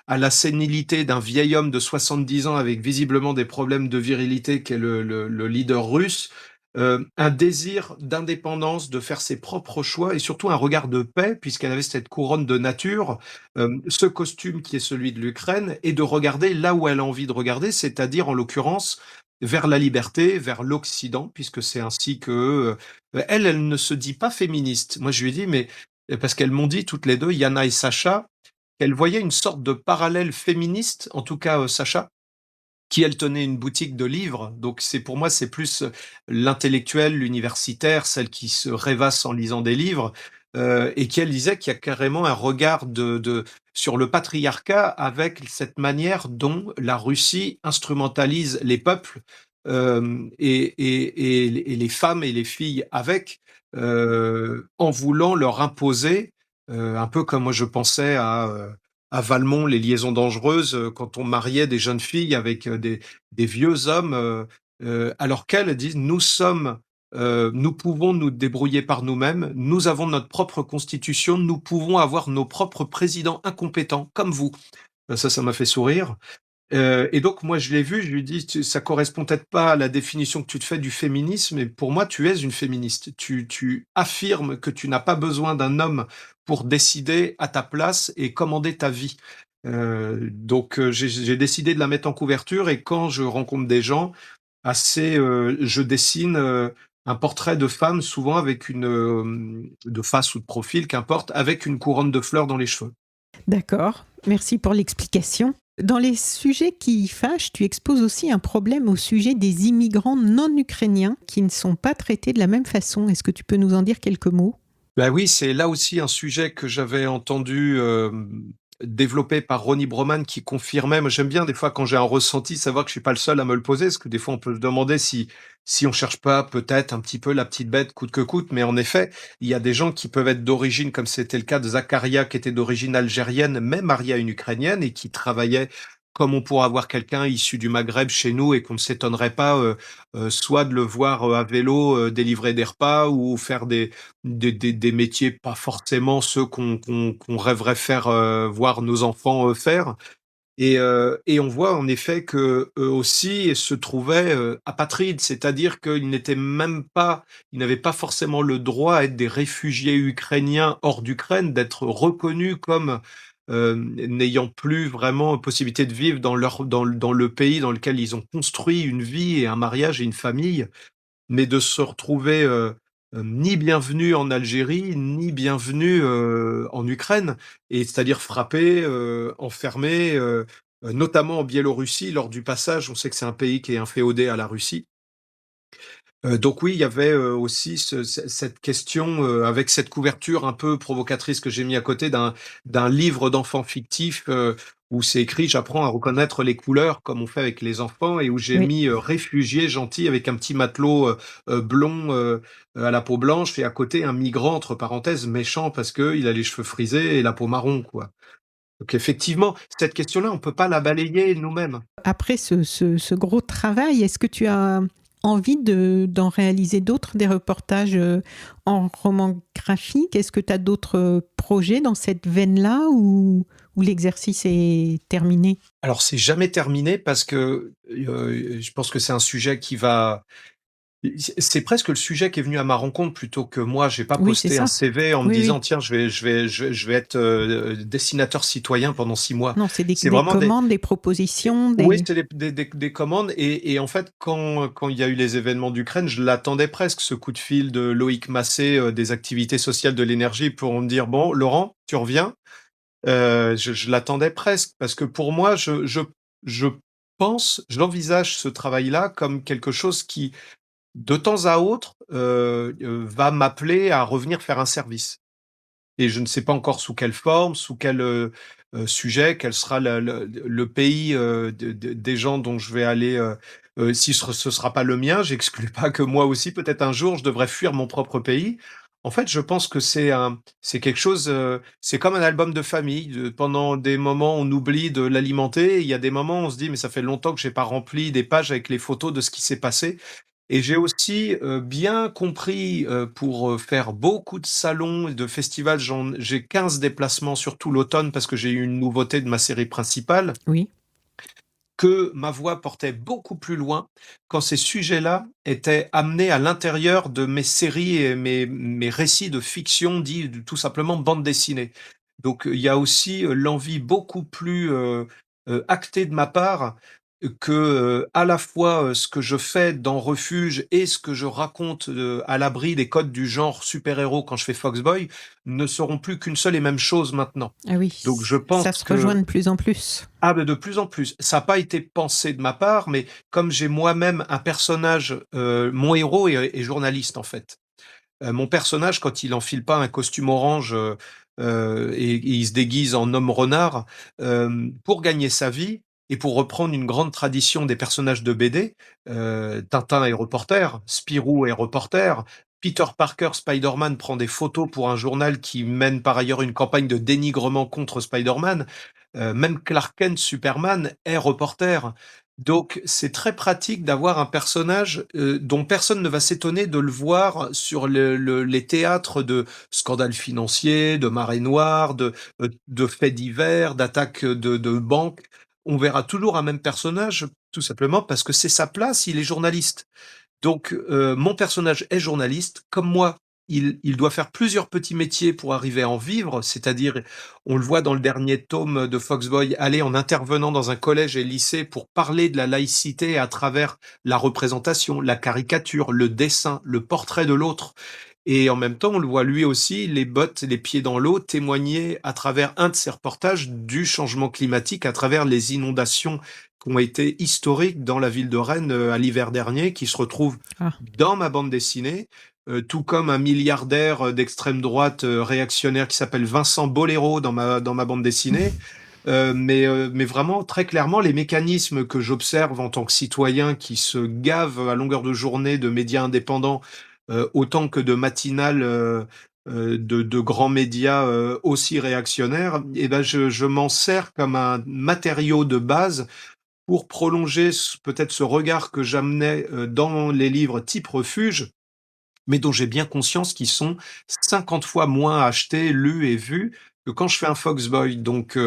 S2: à la sénilité d'un vieil homme de 70 ans avec visiblement des problèmes de virilité qu'est le leader russe, un désir d'indépendance, de faire ses propres choix et surtout un regard de paix puisqu'elle avait cette couronne de nature, ce costume qui est celui de l'Ukraine et de regarder là où elle a envie de regarder, c'est-à-dire en l'occurrence vers la liberté, vers l'Occident, puisque c'est ainsi que elle ne se dit pas féministe. Moi, je lui ai dit, mais parce qu'elles m'ont dit toutes les deux, Yana et Sacha, qu'elles voyaient une sorte de parallèle féministe, en tout cas Sacha, qui elle tenait une boutique de livres. Donc c'est pour moi, c'est plus l'intellectuelle, l'universitaire, celle qui se rêvasse en lisant des livres, et qui elle disait qu'il y a carrément un regard sur le patriarcat avec cette manière dont la Russie instrumentalise les peuples et les femmes et les filles avec, en voulant leur imposer, un peu comme moi je pensais à Valmont, les liaisons dangereuses, quand on mariait des jeunes filles avec des vieux hommes, alors qu'elles disent nous pouvons nous débrouiller par nous-mêmes, nous avons notre propre constitution, nous pouvons avoir nos propres présidents incompétents, comme vous. Ça m'a fait sourire. Et donc moi je l'ai vu, je lui dis: Ça correspond peut-être pas à la définition que tu te fais du féminisme, mais pour moi tu es une féministe. Tu affirmes que tu n'as pas besoin d'un homme pour décider à ta place et commander ta vie». Donc j'ai décidé de la mettre en couverture et quand je rencontre des gens je dessine, un portrait de femme souvent avec de face ou de profil, qu'importe, avec une couronne de fleurs dans les cheveux.
S1: D'accord, merci pour l'explication. Dans les sujets qui fâchent, tu exposes aussi un problème au sujet des immigrants non ukrainiens qui ne sont pas traités de la même façon. Est-ce que tu peux nous en dire quelques mots?
S2: Bah oui, c'est là aussi un sujet que j'avais entendu développé par Ronnie Broman qui confirmait. Moi, j'aime bien des fois quand j'ai un ressenti, savoir que je suis pas le seul à me le poser, parce que des fois on peut se demander si on cherche pas peut-être un petit peu la petite bête coûte que coûte. Mais en effet, il y a des gens qui peuvent être d'origine, comme c'était le cas de Zakaria, qui était d'origine algérienne, mais marié à une ukrainienne et qui travaillait comme on pourrait avoir quelqu'un issu du Maghreb chez nous et qu'on ne s'étonnerait pas, soit de le voir à vélo délivrer des repas ou faire des métiers pas forcément ceux qu'on rêverait faire voir nos enfants faire. Et on voit en effet que eux aussi se trouvaient apatrides, c'est-à-dire ils n'avaient pas forcément le droit à être des réfugiés ukrainiens hors d'Ukraine, d'être reconnus comme n'ayant plus vraiment possibilité de vivre dans le pays dans lequel ils ont construit une vie et un mariage et une famille, mais de se retrouver ni bienvenus en Algérie, ni bienvenus en Ukraine, et c'est-à-dire frappés, enfermés, notamment en Biélorussie. Lors du passage, on sait que c'est un pays qui est inféodé à la Russie. Donc oui, il y avait aussi cette question avec cette couverture un peu provocatrice que j'ai mis à côté d'un livre d'enfants fictif où c'est écrit «J'apprends à reconnaître les couleurs» comme on fait avec les enfants et où j'ai
S1: Oui.
S2: mis réfugié gentil avec un petit matelot blond à la peau blanche et à côté un migrant entre parenthèses méchant parce que il a les cheveux frisés et la peau marron, quoi. Donc effectivement, cette question-là, on peut pas la balayer nous-mêmes.
S1: Après ce gros travail, est-ce que tu as envie d'en réaliser d'autres, des reportages en roman graphique? Est-ce que tu as d'autres projets dans cette veine-là ou l'exercice est terminé?
S2: Alors c'est jamais terminé parce que je pense que c'est un sujet qui va c'est presque le sujet qui est venu à ma rencontre plutôt que moi. J'ai pas
S1: Oui, c'est
S2: posté un
S1: ça.
S2: CV en me
S1: Oui,
S2: disant:
S1: oui.
S2: «Tiens, je vais être, dessinateur citoyen pendant 6 mois».
S1: Non, c'est
S2: C'est
S1: des
S2: vraiment
S1: commandes, des propositions,
S2: oui,
S1: des...
S2: c'est des commandes et en fait, quand il y a eu les événements d'Ukraine, je l'attendais presque, ce coup de fil de Loïc Massé, des activités sociales de l'énergie pour me dire: «Bon, Laurent, tu reviens?» Je l'attendais presque parce que pour moi, je l'envisage ce travail-là comme quelque chose de temps à autre, va m'appeler à revenir faire un service. Et je ne sais pas encore sous quelle forme, sous quel, sujet, quel sera le pays, des gens dont je vais aller, si ce sera pas le mien, j'exclus pas que moi aussi, peut-être un jour, je devrais fuir mon propre pays. En fait, je pense que c'est quelque chose, c'est comme un album de famille. Pendant des moments, on oublie de l'alimenter. Il y a des moments, on se dit: «Mais ça fait longtemps que j'ai pas rempli des pages avec les photos de ce qui s'est passé». Et j'ai aussi, bien compris, pour, faire beaucoup de salons et de festivals, j'ai 15 déplacements sur tout l'automne parce que j'ai eu une nouveauté de ma série principale,
S1: Oui.
S2: que ma voix portait beaucoup plus loin quand ces sujets-là étaient amenés à l'intérieur de mes séries et mes récits de fiction dits tout simplement bande dessinée. Donc, il y a aussi, l'envie beaucoup plus, actée de ma part, que, à la fois, ce que je fais dans Refuge et ce que je raconte, à l'abri des codes du genre super-héros quand je fais Foxboy, ne seront plus qu'une seule et même chose maintenant.
S1: Ah oui,
S2: Donc je pense
S1: ça se rejoint
S2: que
S1: de plus en plus.
S2: ah beh, de plus en plus. Ça n'a pas été pensé de ma part, mais comme j'ai moi-même un personnage, mon héros est journaliste, en fait. Mon personnage, quand il enfile pas un costume orange, et il se déguise en homme renard, pour gagner sa vie et pour reprendre une grande tradition des personnages de BD, Tintin est reporter, Spirou est reporter, Peter Parker, Spider-Man prend des photos pour un journal qui mène par ailleurs une campagne de dénigrement contre Spider-Man, même Clark Kent, Superman est reporter. Donc c'est très pratique d'avoir un personnage, dont personne ne va s'étonner de le voir sur les théâtres de scandales financiers, de marées noires, de faits divers, d'attaques, de banques. On verra toujours un même personnage, tout simplement parce que c'est sa place, il est journaliste. Donc, mon personnage est journaliste. Comme moi, il doit faire plusieurs petits métiers pour arriver à en vivre, c'est-à-dire, on le voit dans le dernier tome de Foxboy, aller en intervenant dans un collège et lycée pour parler de la laïcité à travers la représentation, la caricature, le dessin, le portrait de l'autre. Et en même temps, on le voit lui aussi, les bottes, les pieds dans l'eau, témoigner à travers un de ses reportages du changement climatique, à travers les inondations qui ont été historiques dans la ville de Rennes, à l'hiver dernier, qui se retrouvent
S1: Ah.
S2: dans ma bande dessinée, tout comme un milliardaire, d'extrême droite, réactionnaire qui s'appelle Vincent Bollero dans ma bande dessinée. Mais vraiment très clairement les mécanismes que j'observe en tant que citoyen qui se gave à longueur de journée de médias indépendants, autant que de matinales, de grands médias, aussi réactionnaires, et ben je m'en sers comme un matériau de base pour prolonger peut-être ce regard que j'amenais, dans les livres type Refuge, mais dont j'ai bien conscience qu'ils sont 50 fois moins achetés, lus et vus que quand je fais un Foxboy. Donc,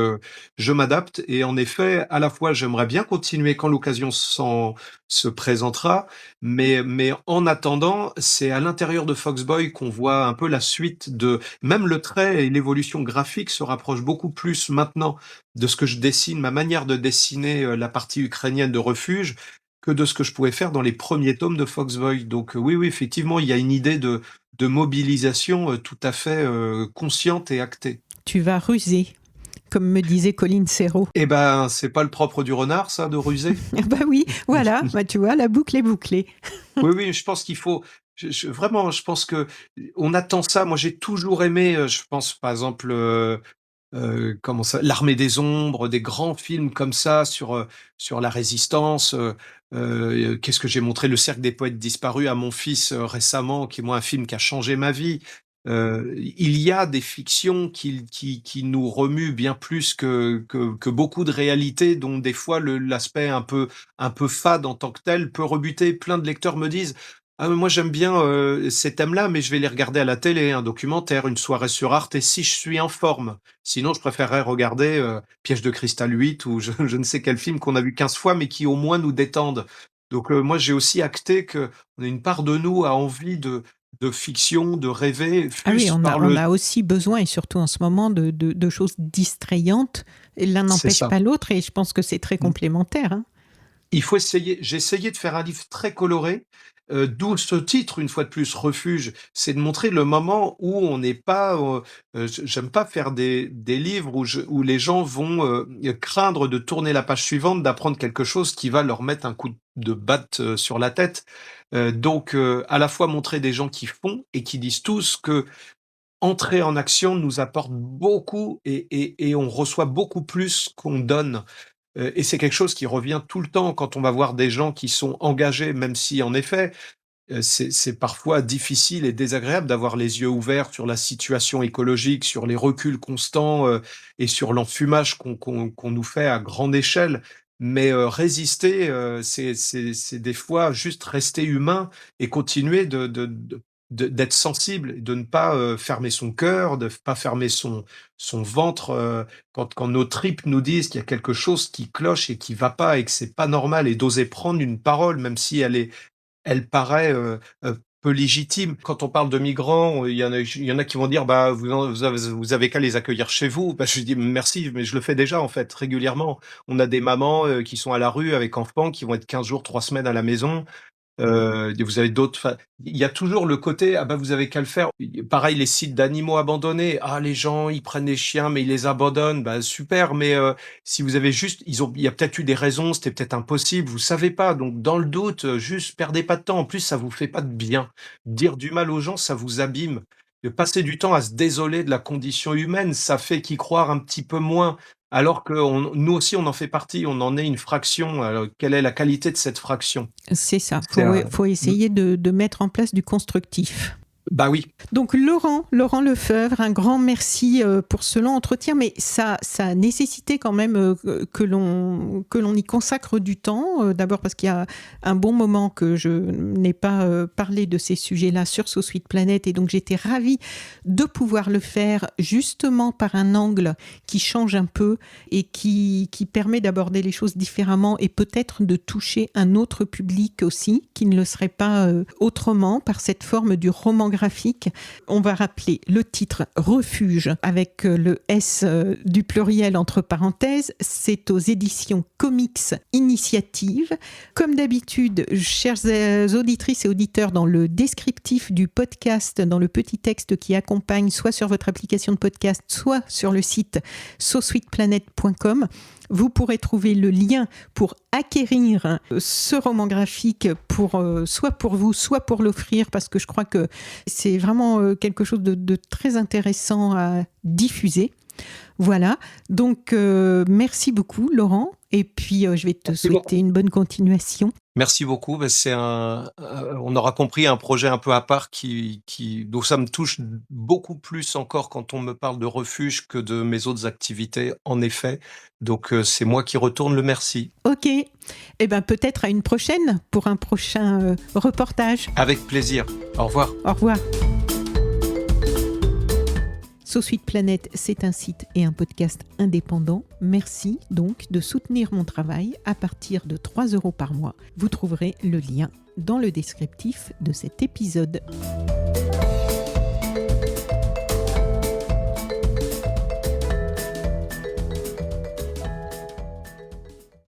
S2: je m'adapte et en effet, à la fois, j'aimerais bien continuer quand l'occasion se présentera, mais en attendant, c'est à l'intérieur de Foxboy qu'on voit un peu la suite de même le trait et l'évolution graphique se rapprochent beaucoup plus maintenant de ce que je dessine, ma manière de dessiner, la partie ukrainienne de Refuge, que de ce que je pouvais faire dans les premiers tomes de Foxboy. Donc, oui, oui, effectivement, il y a une idée de mobilisation, tout à fait, consciente et actée.
S1: Tu vas ruser, comme me disait Colin Serrault.
S2: Eh ben, c'est pas le propre du renard, ça, de ruser?
S1: Bah oui, voilà, bah tu vois, la boucle est bouclée.
S2: Oui, oui, je pense qu'il faut vraiment, je pense que on attend ça. Moi, j'ai toujours aimé, je pense, par exemple, comment ça? L'Armée des ombres, des grands films comme ça sur la résistance, qu'est-ce que j'ai montré? Le Cercle des poètes disparus à mon fils, récemment, qui est moi un film qui a changé ma vie. Il y a des fictions qui nous remuent bien plus que beaucoup de réalités dont des fois l'aspect un peu fade en tant que tel peut rebuter. Plein de lecteurs me disent: «Ah mais moi j'aime bien, ces thèmes-là, mais je vais les regarder à la télé, un documentaire, une soirée sur Arte et si je suis en forme. Sinon je préférerais regarder, Piège de cristal 8 ou je ne sais quel film qu'on a vu 15 fois, mais qui au moins nous détendent». Donc, moi j'ai aussi acté qu'on a une part de nous a envie de fiction, de rêver,
S1: Ah oui,
S2: fût-ce
S1: on a,
S2: par
S1: on
S2: le
S1: a aussi besoin, et surtout en ce moment, de choses distrayantes. Et l'un
S2: c'est
S1: n'empêche
S2: ça.
S1: pas l'autre, et je pense que c'est très
S2: Mmh.
S1: complémentaire, hein.
S2: Il faut essayer j'ai essayé de faire un livre très coloré, D'où ce titre, une fois de plus, refuge. C'est de montrer le moment où on n'est pas. J'aime pas faire des livres où les gens vont craindre de tourner la page suivante, d'apprendre quelque chose qui va leur mettre un coup de batte sur la tête. Donc, à la fois montrer des gens qui font et qui disent tous que entrer en action nous apporte beaucoup et on reçoit beaucoup plus qu'on donne. Et c'est quelque chose qui revient tout le temps quand on va voir des gens qui sont engagés, même si en effet, c'est parfois difficile et désagréable d'avoir les yeux ouverts sur la situation écologique, sur les reculs constants, et sur l'enfumage qu'on nous fait à grande échelle. Mais, résister, c'est des fois juste rester humain et continuer d'être sensible, de ne pas, fermer son cœur, de pas fermer son ventre, quand nos tripes nous disent qu'il y a quelque chose qui cloche et qui va pas et que c'est pas normal, et d'oser prendre une parole, même si elle paraît, peu légitime. Quand on parle de migrants, il y en a qui vont dire: «Bah, vous avez qu'à les accueillir chez vous». Bah, je lui dis: «Merci, mais je le fais déjà, en fait, régulièrement». On a des mamans, qui sont à la rue avec enfants, qui vont être 15 jours, 3 semaines à la maison. Vous avez d'autres, enfin, il y a toujours le côté: «Ah bah, vous avez qu'à le faire». Pareil, les sites d'animaux abandonnés. «Ah, les gens, ils prennent les chiens, mais ils les abandonnent». Bah, super, mais si vous avez juste il y a peut-être eu des raisons, c'était peut-être impossible, vous savez pas. Donc dans le doute, juste perdez pas de temps. En plus, ça vous fait pas de bien. Dire du mal aux gens, ça vous abîme. De passer du temps à se désoler de la condition humaine, ça fait qu'y croire un petit peu moins. Alors que nous aussi, on en fait partie, on en est une fraction. Alors, quelle est la qualité de cette fraction?
S1: C'est ça,
S2: C'est un
S1: faut
S2: mmh,
S1: essayer de mettre en place du constructif.
S2: bah oui,
S1: Donc Laurent Lefebvre, un grand merci pour ce long entretien, mais ça a nécessité quand même que l'on y consacre du temps. D'abord parce qu'il y a un bon moment que je n'ai pas parlé de ces sujets-là sur So Sweet Planet, et donc j'étais ravie de pouvoir le faire justement par un angle qui change un peu et qui permet d'aborder les choses différemment et peut-être de toucher un autre public aussi qui ne le serait pas autrement par cette forme du roman graphique. On va rappeler le titre Refuge avec le S du pluriel entre parenthèses. C'est aux éditions Comics Initiative. Comme d'habitude, chères auditrices et auditeurs, dans le descriptif du podcast, dans le petit texte qui accompagne, soit sur votre application de podcast, soit sur le site sosweetplanet.com, vous pourrez trouver le lien pour acquérir ce roman graphique soit pour vous, soit pour l'offrir, parce que je crois que c'est vraiment quelque chose de très intéressant à diffuser. Voilà, donc merci beaucoup Laurent, et puis je vais te
S2: merci beaucoup.
S1: souhaiter une bonne continuation.
S2: Merci beaucoup. Bah, on aura compris, un projet un peu à part dont ça me touche beaucoup plus encore quand on me parle de refuge que de mes autres activités, en effet. Donc, c'est moi qui retourne le merci.
S1: Ok, et ben peut-être à une prochaine pour un prochain reportage.
S2: Avec plaisir. Au revoir.
S1: Au revoir. So Sweet Planet, c'est un site et un podcast indépendant. Merci donc de soutenir mon travail à partir de 3 € par mois. Vous trouverez le lien dans le descriptif de cet épisode.